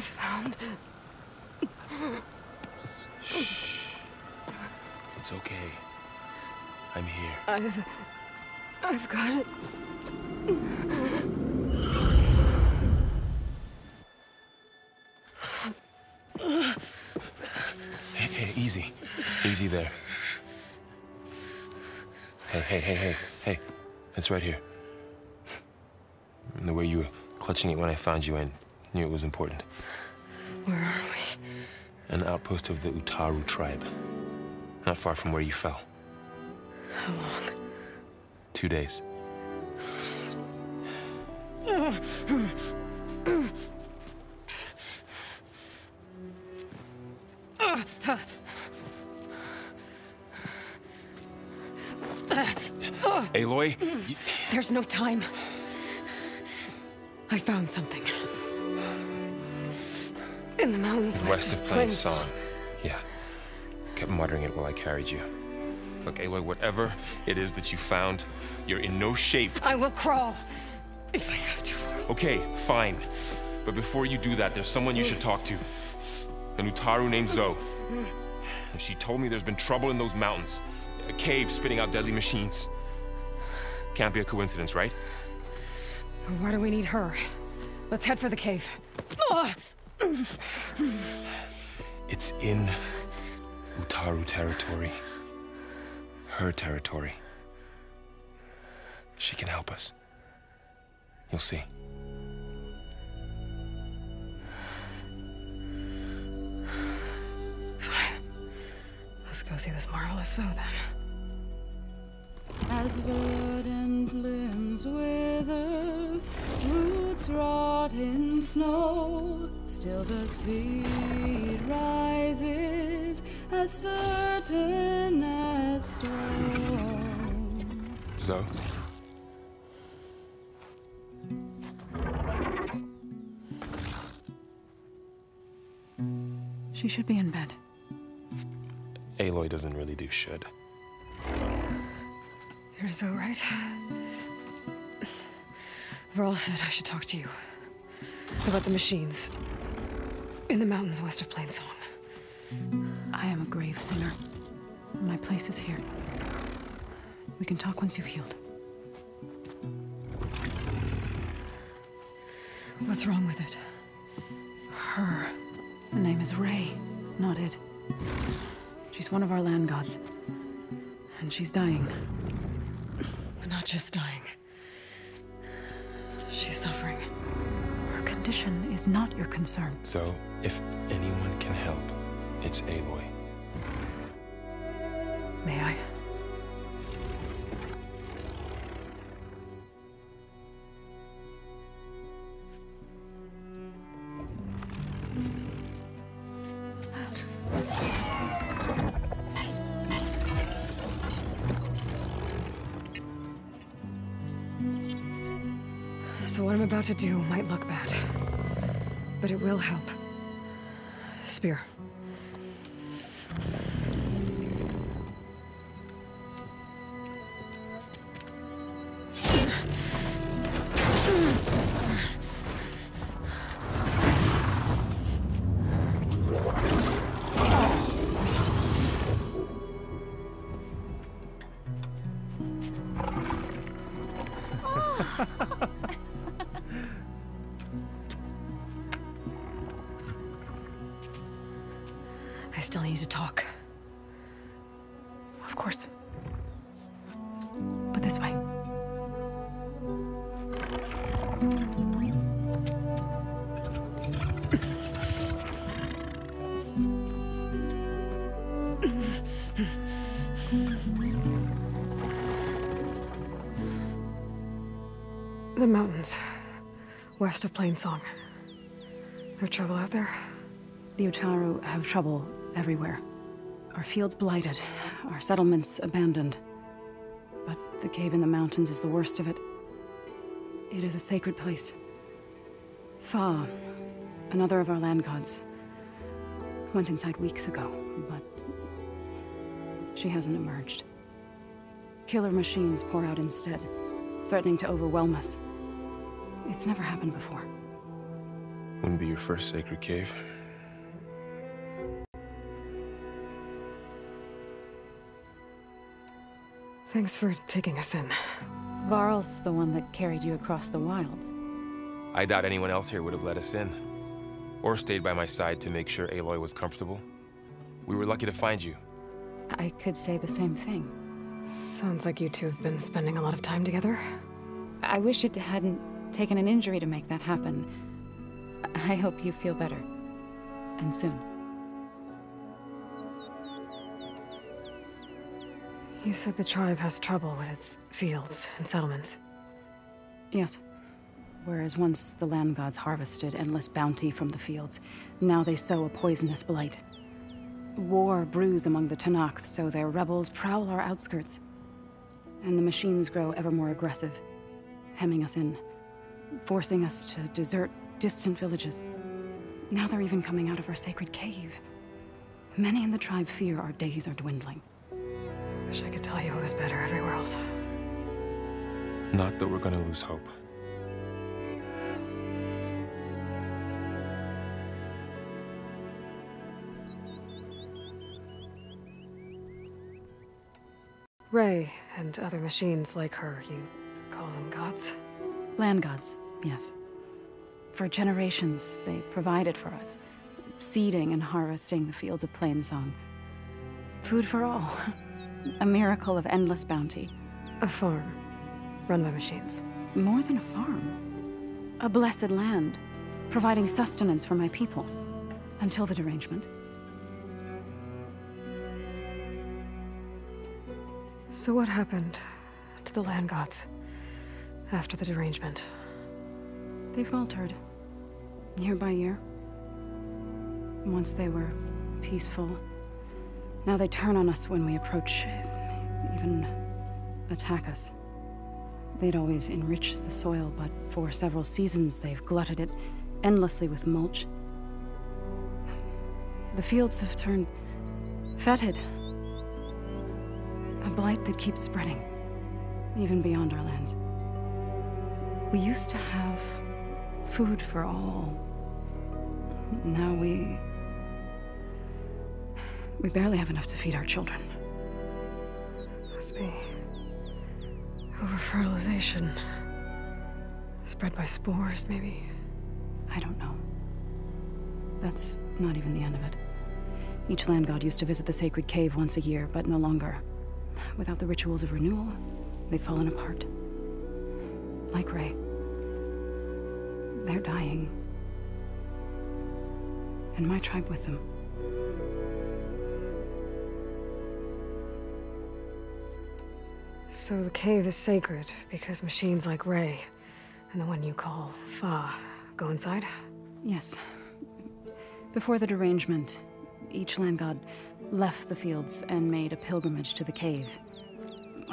found... Shh. It's okay. I'm here. I've got it. Hey, easy. Easy there. Hey. It's right here. The way you were clutching it when I found you, I knew it was important. Where are we? An outpost of the Utaru tribe. Not far from where you fell. How long? 2 days. Aloy? There's no time. I found something. In the mountains West of Plainsong. Yeah. Kept muttering it while I carried you. Look, Aloy, whatever it is that you found, you're in no shape to... I will crawl, if I have to. Okay, fine. But before you do that, there's someone you should talk to. An Utaru named Zoe. And she told me there's been trouble in those mountains. A cave spitting out deadly machines. Can't be a coincidence, right? Why do we need her? Let's head for the cave. It's in Utaru territory. Her territory. She can help us. You'll see. Fine. Let's go see this marvelous Zoe then. As verdant limbs wither, roots rot in snow, still the seed rises, as certain as stone. Zoe? She should be in bed. Aloy doesn't really do should. You're so right. Varl said I should talk to you. About the machines. In the mountains west of Plainsong. I am a grave singer. My place is here. We can talk once you've healed. What's wrong with it? Her. Her name is Ray, not it. She's one of our land gods. And she's dying. But not just dying. She's suffering. Her condition is not your concern. So, if anyone can help, it's Aloy. May I? So what I'm about to do might look bad, but it will help. Spear. I still need to talk. Of course. But this way. The mountains, west of Plainsong. There trouble out there? The Utaru have trouble everywhere. Our fields blighted, our settlements abandoned. But the cave in the mountains is the worst of it. It is a sacred place. Fa, another of our land gods, went inside weeks ago, but she hasn't emerged. Killer machines pour out instead, threatening to overwhelm us. It's never happened before. Wouldn't be your first sacred cave. Thanks for taking us in. Varl's the one that carried you across the wilds. I doubt anyone else here would have let us in. Or stayed by my side to make sure Aloy was comfortable. We were lucky to find you. I could say the same thing. Sounds like you two have been spending a lot of time together. I wish it hadn't taken an injury to make that happen. I hope you feel better. And soon. You said the tribe has trouble with its fields and settlements. Yes. Whereas once the land gods harvested endless bounty from the fields, now they sow a poisonous blight. War brews among the Tenakth, so their rebels prowl our outskirts. And the machines grow ever more aggressive, hemming us in, forcing us to desert distant villages. Now they're even coming out of our sacred cave. Many in the tribe fear our days are dwindling. Wish I could tell you it was better everywhere else. Not that we're gonna lose hope. Ray and other machines like her, you call them gods? Land gods, yes. For generations, they provided for us, seeding and harvesting the fields of Plainsong. Food for all. A miracle of endless bounty. A farm, run by machines. More than a farm. A blessed land, providing sustenance for my people. Until the derangement. So what happened to the land gods after the derangement? They faltered, year by year. Once they were peaceful. Now they turn on us when we approach, even attack us. They'd always enriched the soil, but for several seasons they've glutted it endlessly with mulch. The fields have turned fetid. A blight that keeps spreading, even beyond our lands. We used to have food for all. Now we barely have enough to feed our children. Must be over-fertilization. Spread by spores, maybe? I don't know. That's not even the end of it. Each land god used to visit the sacred cave once a year, but no longer. Without the rituals of renewal, they've fallen apart. Like Ray. They're dying. And my tribe with them. So the cave is sacred because machines like Ray and the one you call Fa go inside? Yes. Before the derangement, each land god left the fields and made a pilgrimage to the cave.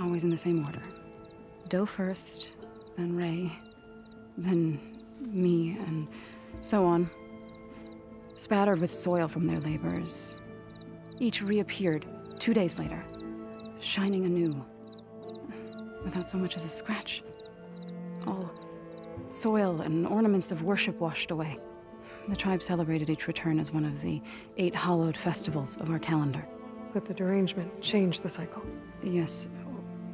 Always in the same order. Do first, then Ray, then me, and so on. Spattered with soil from their labors. Each reappeared 2 days later, shining anew. Without so much as a scratch. All soil and ornaments of worship washed away. The tribe celebrated each return as one of the 8 hallowed festivals of our calendar. But the derangement changed the cycle. Yes,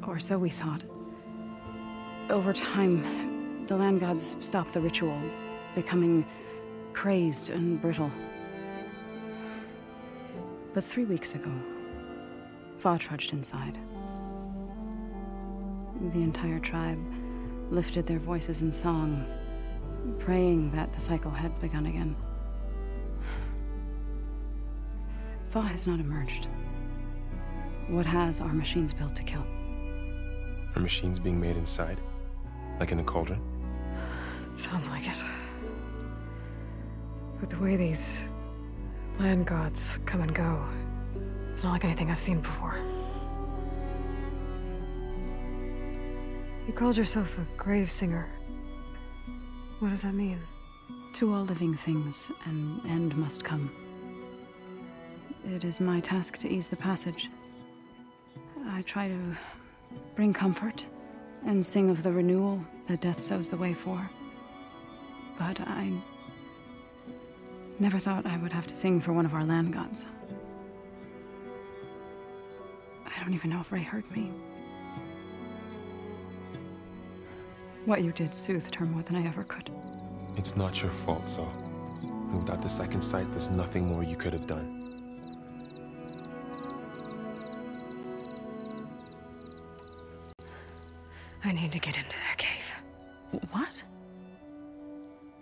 or so we thought. Over time, the land gods stopped the ritual, becoming crazed and brittle. But 3 weeks ago, Fa trudged inside. The entire tribe lifted their voices in song, praying that the cycle had begun again. Fa has not emerged. What has are machines built to kill? Are machines being made inside? Like in a cauldron? Sounds like it. But the way these land gods come and go, it's not like anything I've seen before. You called yourself a grave singer. What does that mean? To all living things, an end must come. It is my task to ease the passage. I try to bring comfort and sing of the renewal that death sows the way for. But I Never thought I would have to sing for one of our land gods. I don't even know if Ray heard me. What you did soothed her more than I ever could. It's not your fault, Zoe. And without the second sight, there's nothing more you could have done. I need to get into that cave. What?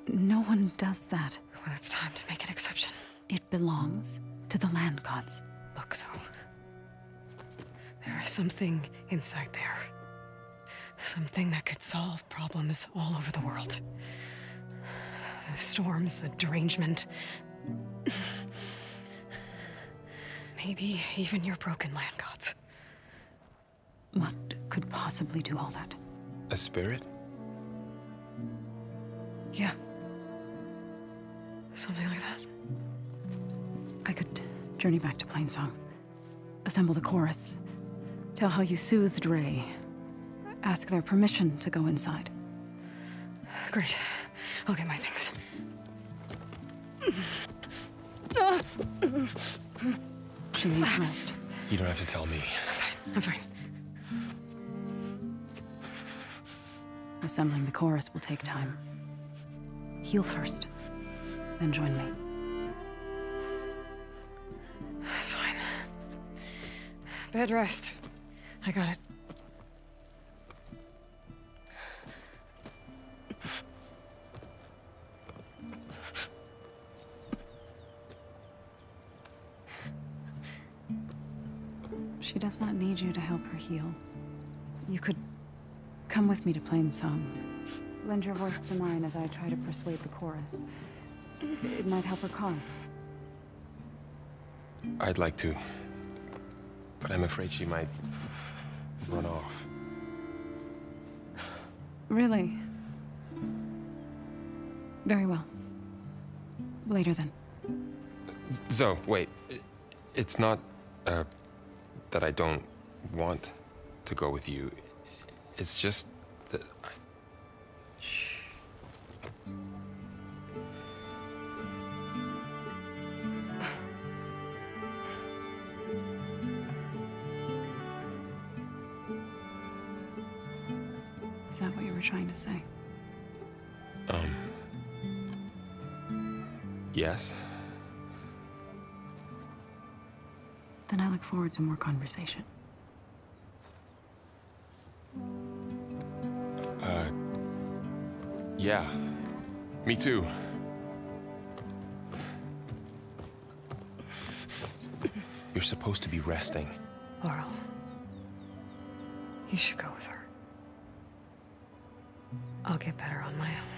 No one does that. Well, it's time to make an exception. It belongs to the land gods. Look, Zoe. There is something inside there. Something that could solve problems all over the world. The storms, the derangement. Maybe even your broken land gods. What could possibly do all that? A spirit? Yeah. Something like that. I could journey back to Plainsong. Assemble the chorus. Tell how you soothed Ray. Ask their permission to go inside. Great. I'll get my things. She needs rest. You don't have to tell me. I'm fine. Assembling the chorus will take time. Heal first, then join me. Fine. Bed rest. I got it. She does not need you to help her heal. You could come with me to Plainsong. Lend your voice to mine as I try to persuade the chorus. It might help her cause. I'd like to. But I'm afraid she might run off. Really? Very well. Later then. Zoe, wait. It's not, that I don't want to go with you. It's just that I... Shh. Is that what you were trying to say? Yes? Then I look forward to more conversation. Yeah. Me too. You're supposed to be resting. Laurel. You should go with her. I'll get better on my own.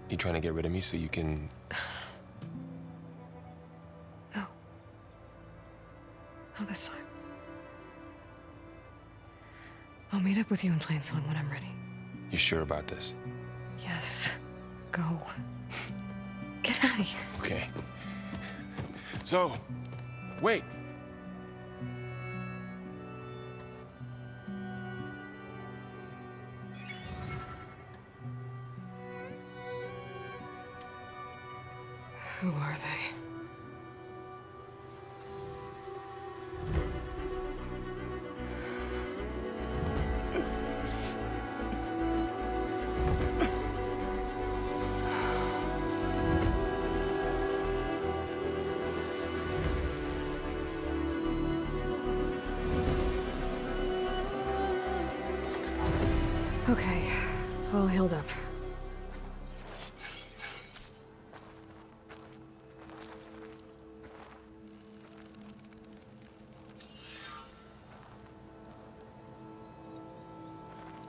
You trying to get rid of me so you can... No. Not this time. I'll meet up with you in Plainsong when I'm ready. You sure about this? Yes. Go. Get out of here. Okay. So, wait. Who are they? Okay, all healed up.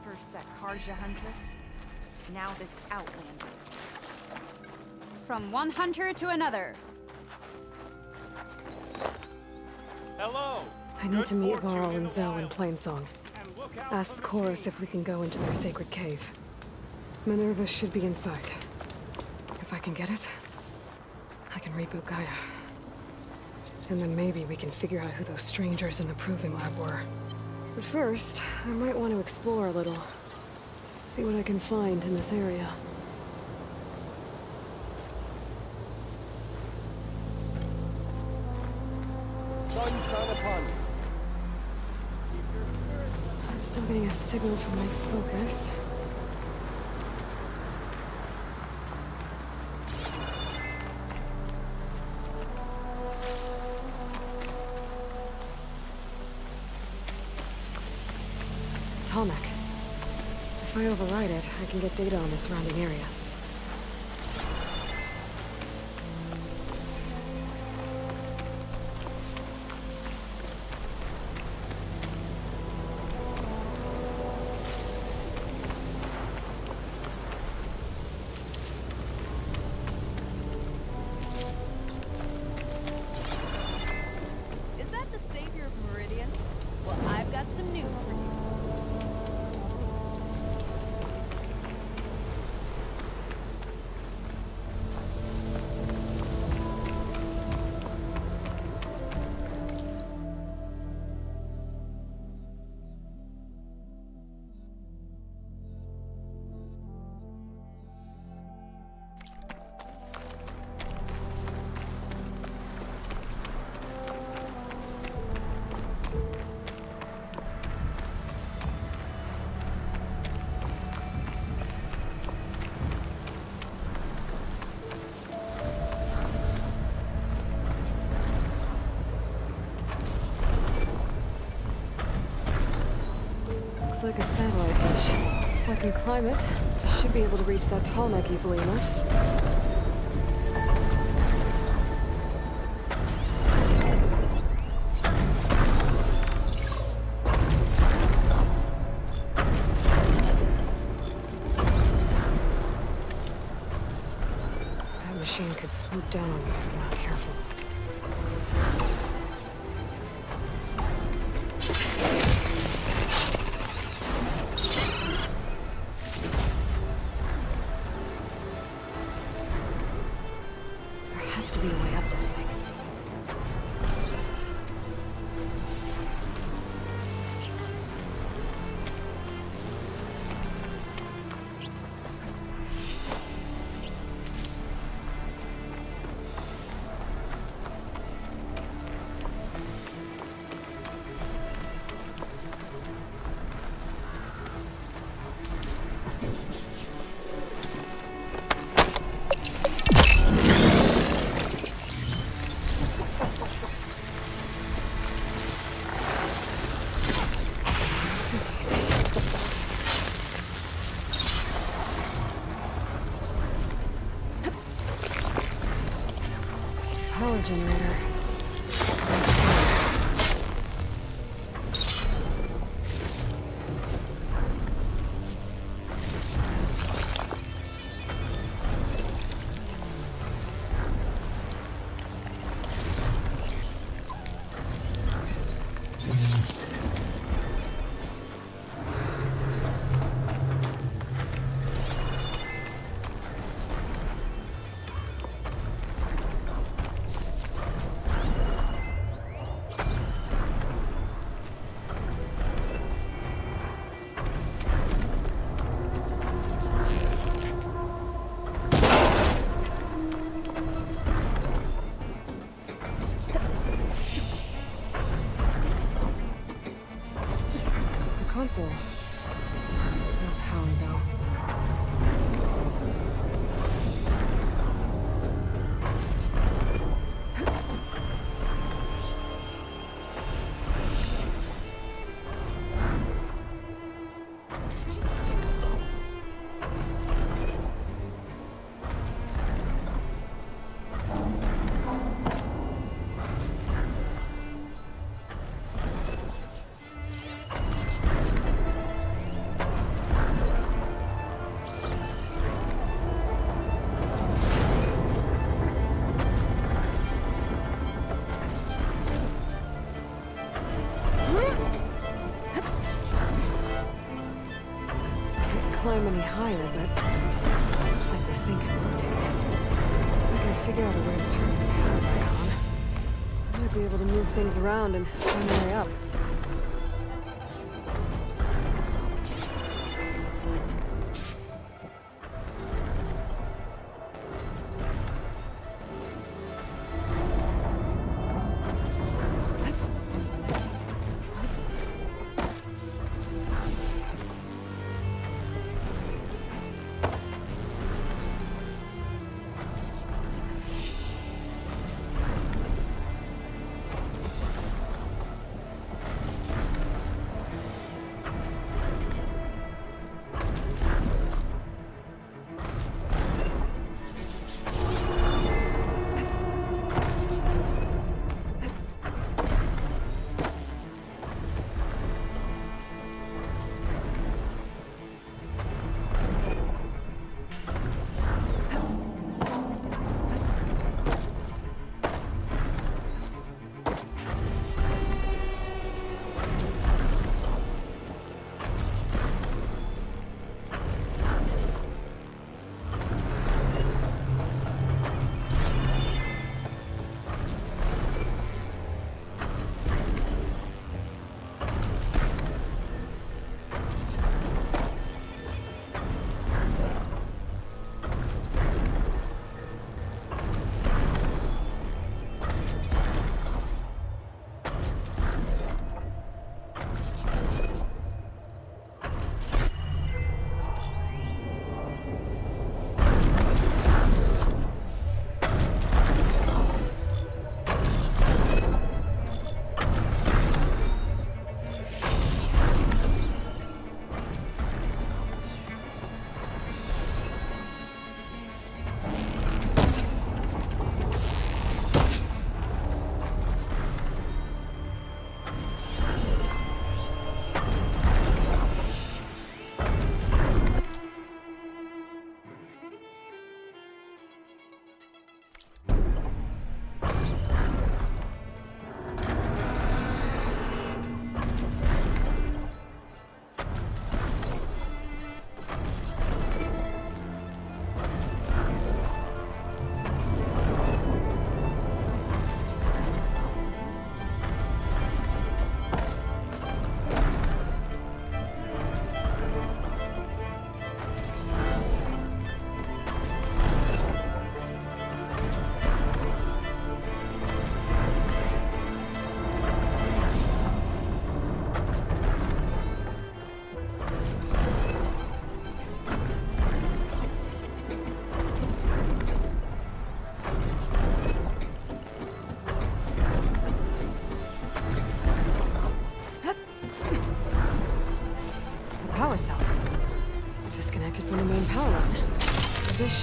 First that Karja huntress, now this outlander. From one hunter to another. Hello! I need to meet Varl and Zoe in Plainsong. Ask the chorus if we can go into their sacred cave. Minerva should be inside. If I can get it, I can reboot Gaia. And then maybe we can figure out who those strangers in the proving lab were. But first, I might want to explore a little. See what I can find in this area. Still getting a signal from my focus. Tallneck. If I override it, I can get data on the surrounding area. Is that the savior of Meridian? Well, I've got some news for you. Like a satellite dish. If I can climb it, I should be able to reach that Tallneck easily enough. That machine could swoop down on me if I'm not careful. To be a way up this thing. Power generator. Console. No power though. Climb any higher, but looks like this thing can rotate. I can figure out a way to turn the power back on. I might be able to move things around and find my way up.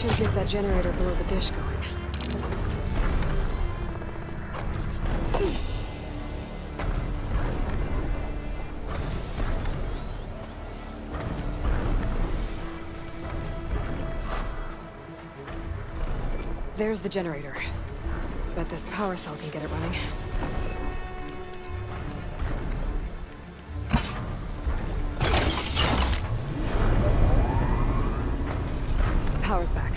should get that generator below the dish going. There's the generator. Bet this power cell can get it running. Power's back.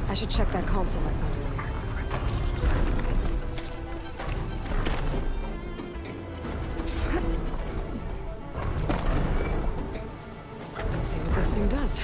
I should check that console I found earlier. Let's see what this thing does.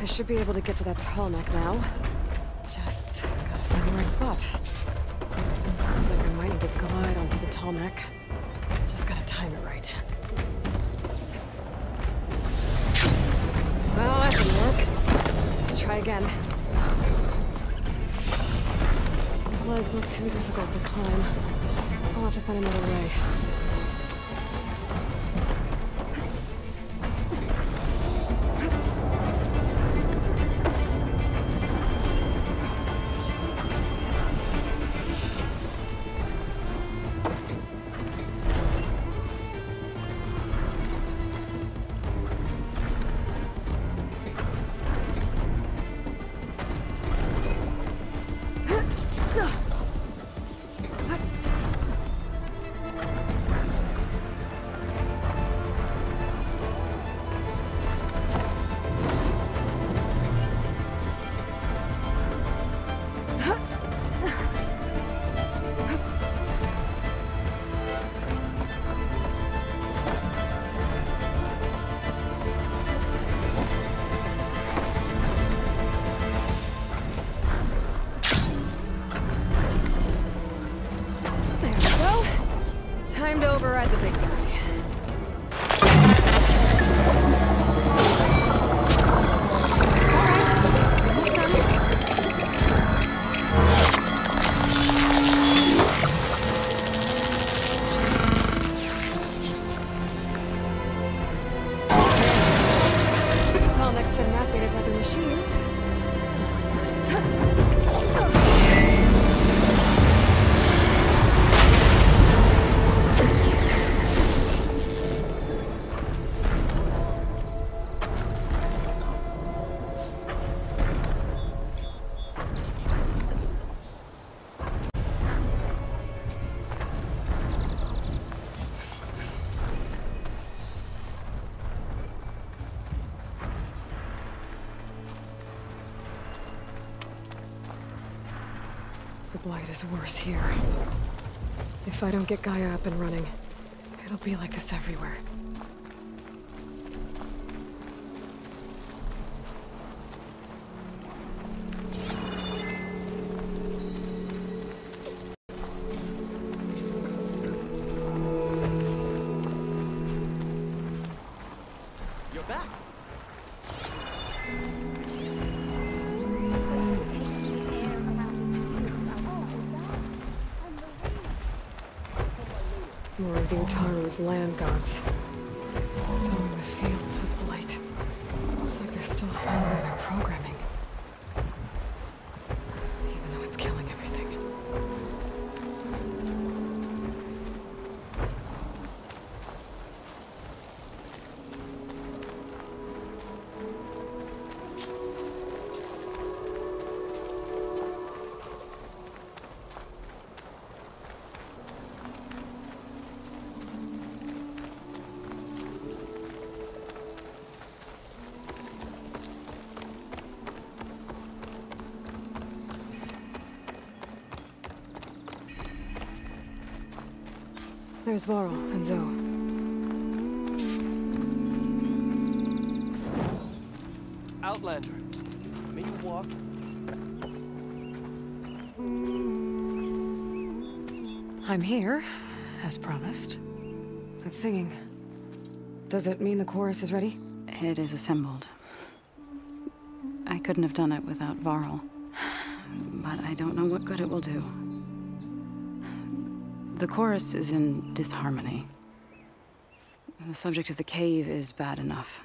Should be able to get to that tall neck now. Just gotta find the right spot. Looks like I might need to glide onto the tall neck. Just gotta time it right. Well, that didn't work. Try again. These legs look too difficult to climb. I'll have to find another way. Time to override the big guy. The blight is worse here. If I don't get Gaia up and running, it'll be like this everywhere. You're back. More of the Utaru's land gods. Sowing the fields with blight. It's still following their programming. Even though it's killing everything. There's Varl and Zoe. Outlander, may you walk? I'm here, as promised. That's singing. Does it mean the chorus is ready? It is assembled. I couldn't have done it without Varl. But I don't know what good it will do. The chorus is in disharmony. The subject of the cave is bad enough.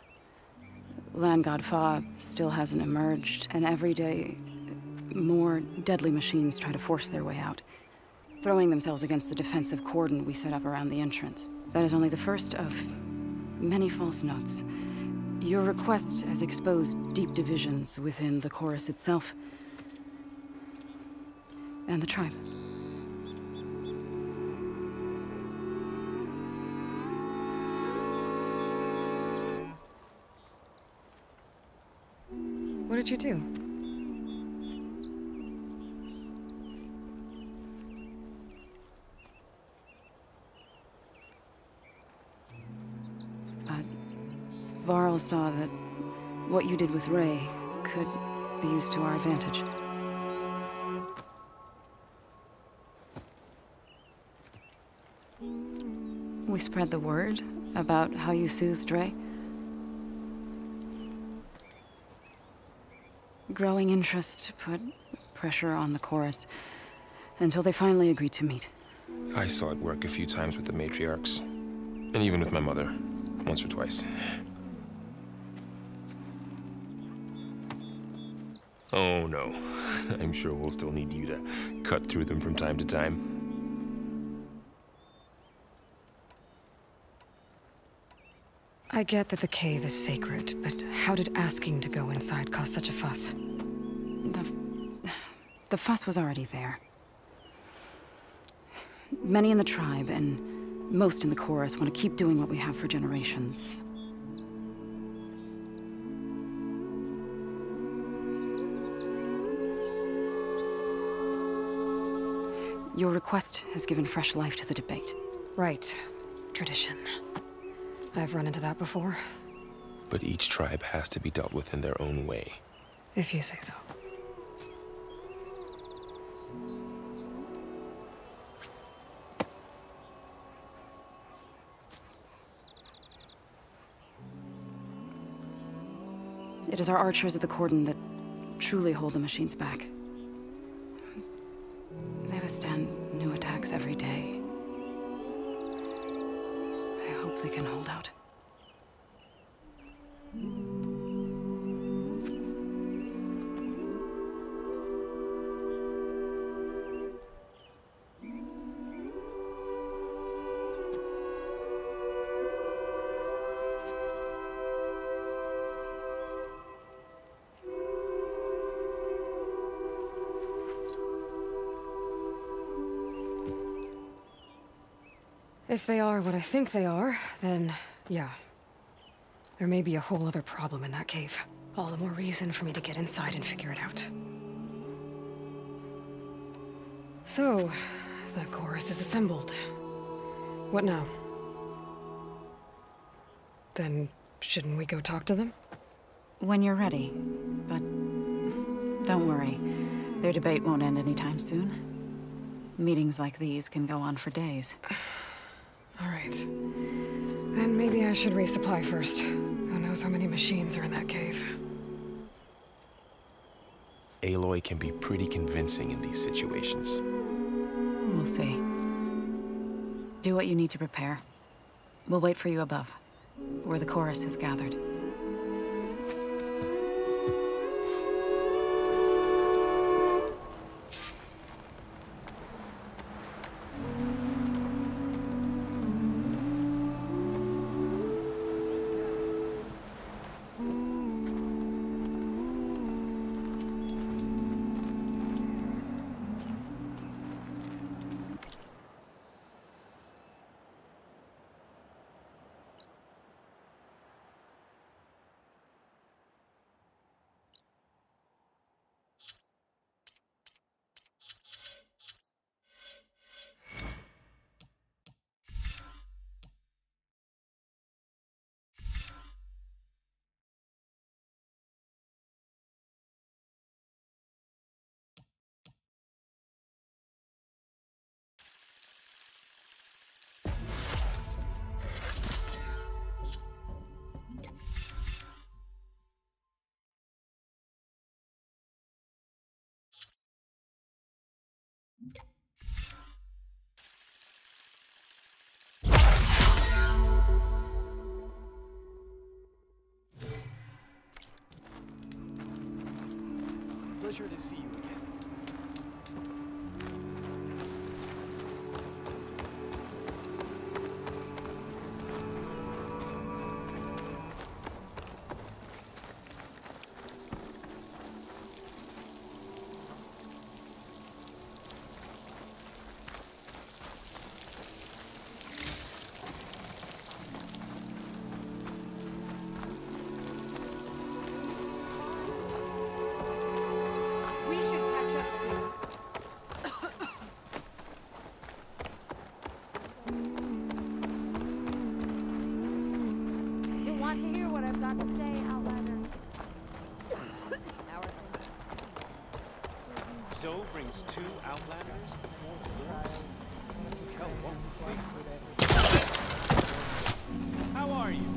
Land God Fa still hasn't emerged, and every day, more deadly machines try to force their way out, throwing themselves against the defensive cordon we set up around the entrance. That is only the first of many false notes. Your request has exposed deep divisions within the chorus itself and the tribe. What did you do? But Varl saw that what you did with Ray could be used to our advantage. We spread the word about how you soothed Ray. Growing interest put pressure on the chorus until they finally agreed to meet. I saw it work a few times with the matriarchs, and even with my mother, once or twice. Oh no, I'm sure we'll still need you to cut through them from time to time. I get that the cave is sacred, but how did asking to go inside cause such a fuss? The fuss was already there. Many in the tribe, and most in the chorus, want to keep doing what we have for generations. Your request has given fresh life to the debate. Right. Tradition. I've run into that before. But each tribe has to be dealt with in their own way. If you say so. It is our archers at the cordon that truly hold the machines back. They withstand new attacks every day. I hope they can hold out. If they are what I think they are, then yeah. There may be a whole other problem in that cave. All the more reason for me to get inside and figure it out. So, the chorus is assembled. What now? Then, shouldn't we go talk to them? When you're ready. But don't worry. Their debate won't end anytime soon. Meetings like these can go on for days. All right. Then maybe I should resupply first. Who knows how many machines are in that cave? Aloy can be pretty convincing in these situations. We'll see. Do what you need to prepare. We'll wait for you above, where the chorus is gathered. pleasure to see you again. We should catch up soon. You'll want to hear what I've got to say, Outlander. Our thing. Zoe brings 2 Outlanders before the Lords. Hell won't we? How are you?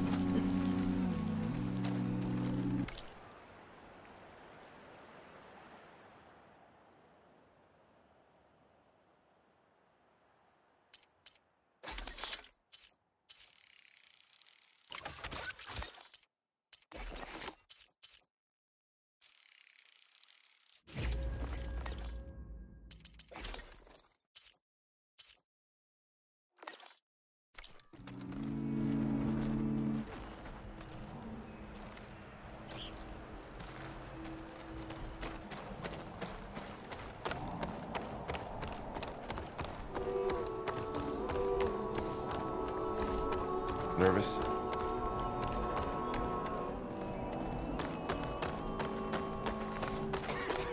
Nervous?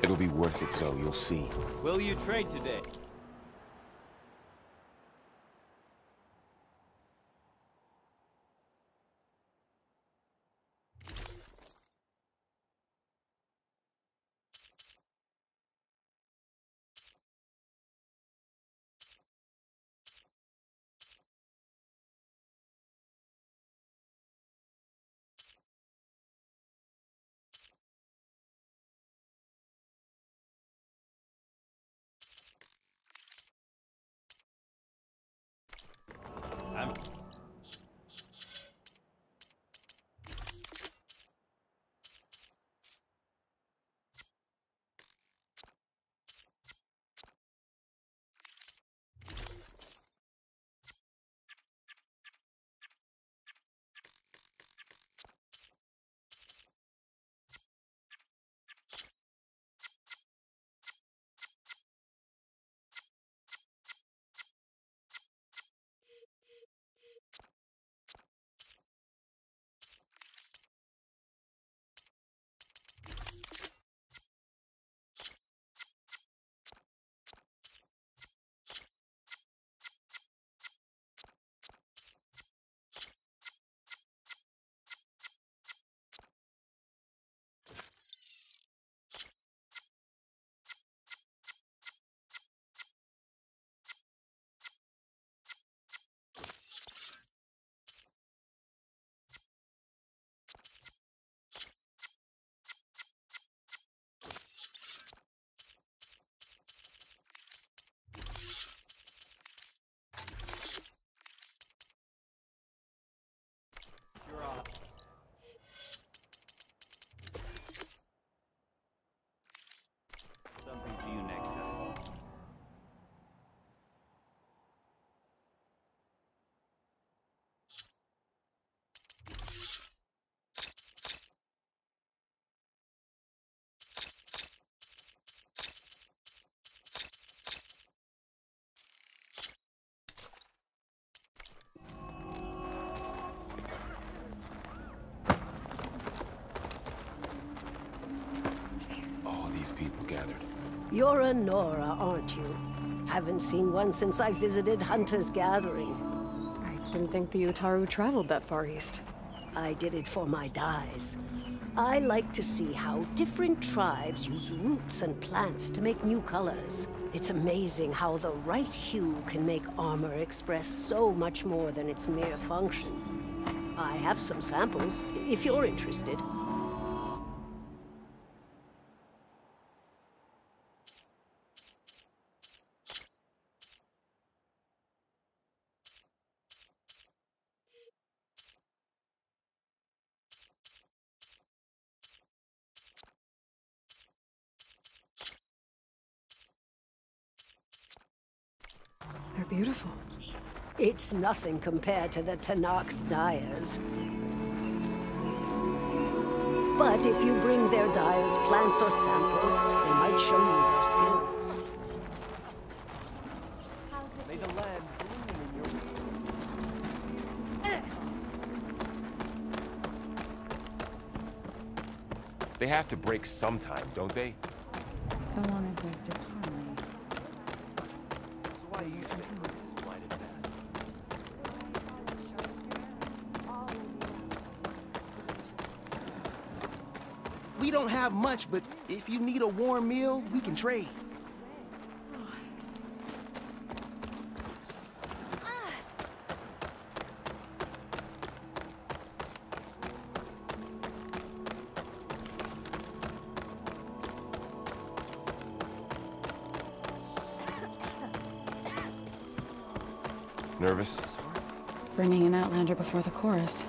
It'll be worth it, Zoe. You'll see. Will you trade today? I'm... You're off. Something to you next time. All these people gathered. You're a Nora, aren't you? Haven't seen one since I visited Hunter's Gathering. I didn't think the Utaru traveled that far east. I did it for my dyes. I like to see how different tribes use roots and plants to make new colors. It's amazing how the right hue can make armor express so much more than its mere function. I have some samples, if you're interested. beautiful. It's nothing compared to the Tanakh dyers. But if you bring their dyers plants or samples, they might show you their skills. May the land bloom in your They have to break sometime, don't they? So long as there's disharmony. why you think this blighted bastard. We don't have much, but if you need a warm meal, we can trade. Nervous? Bringing an outlander before the chorus.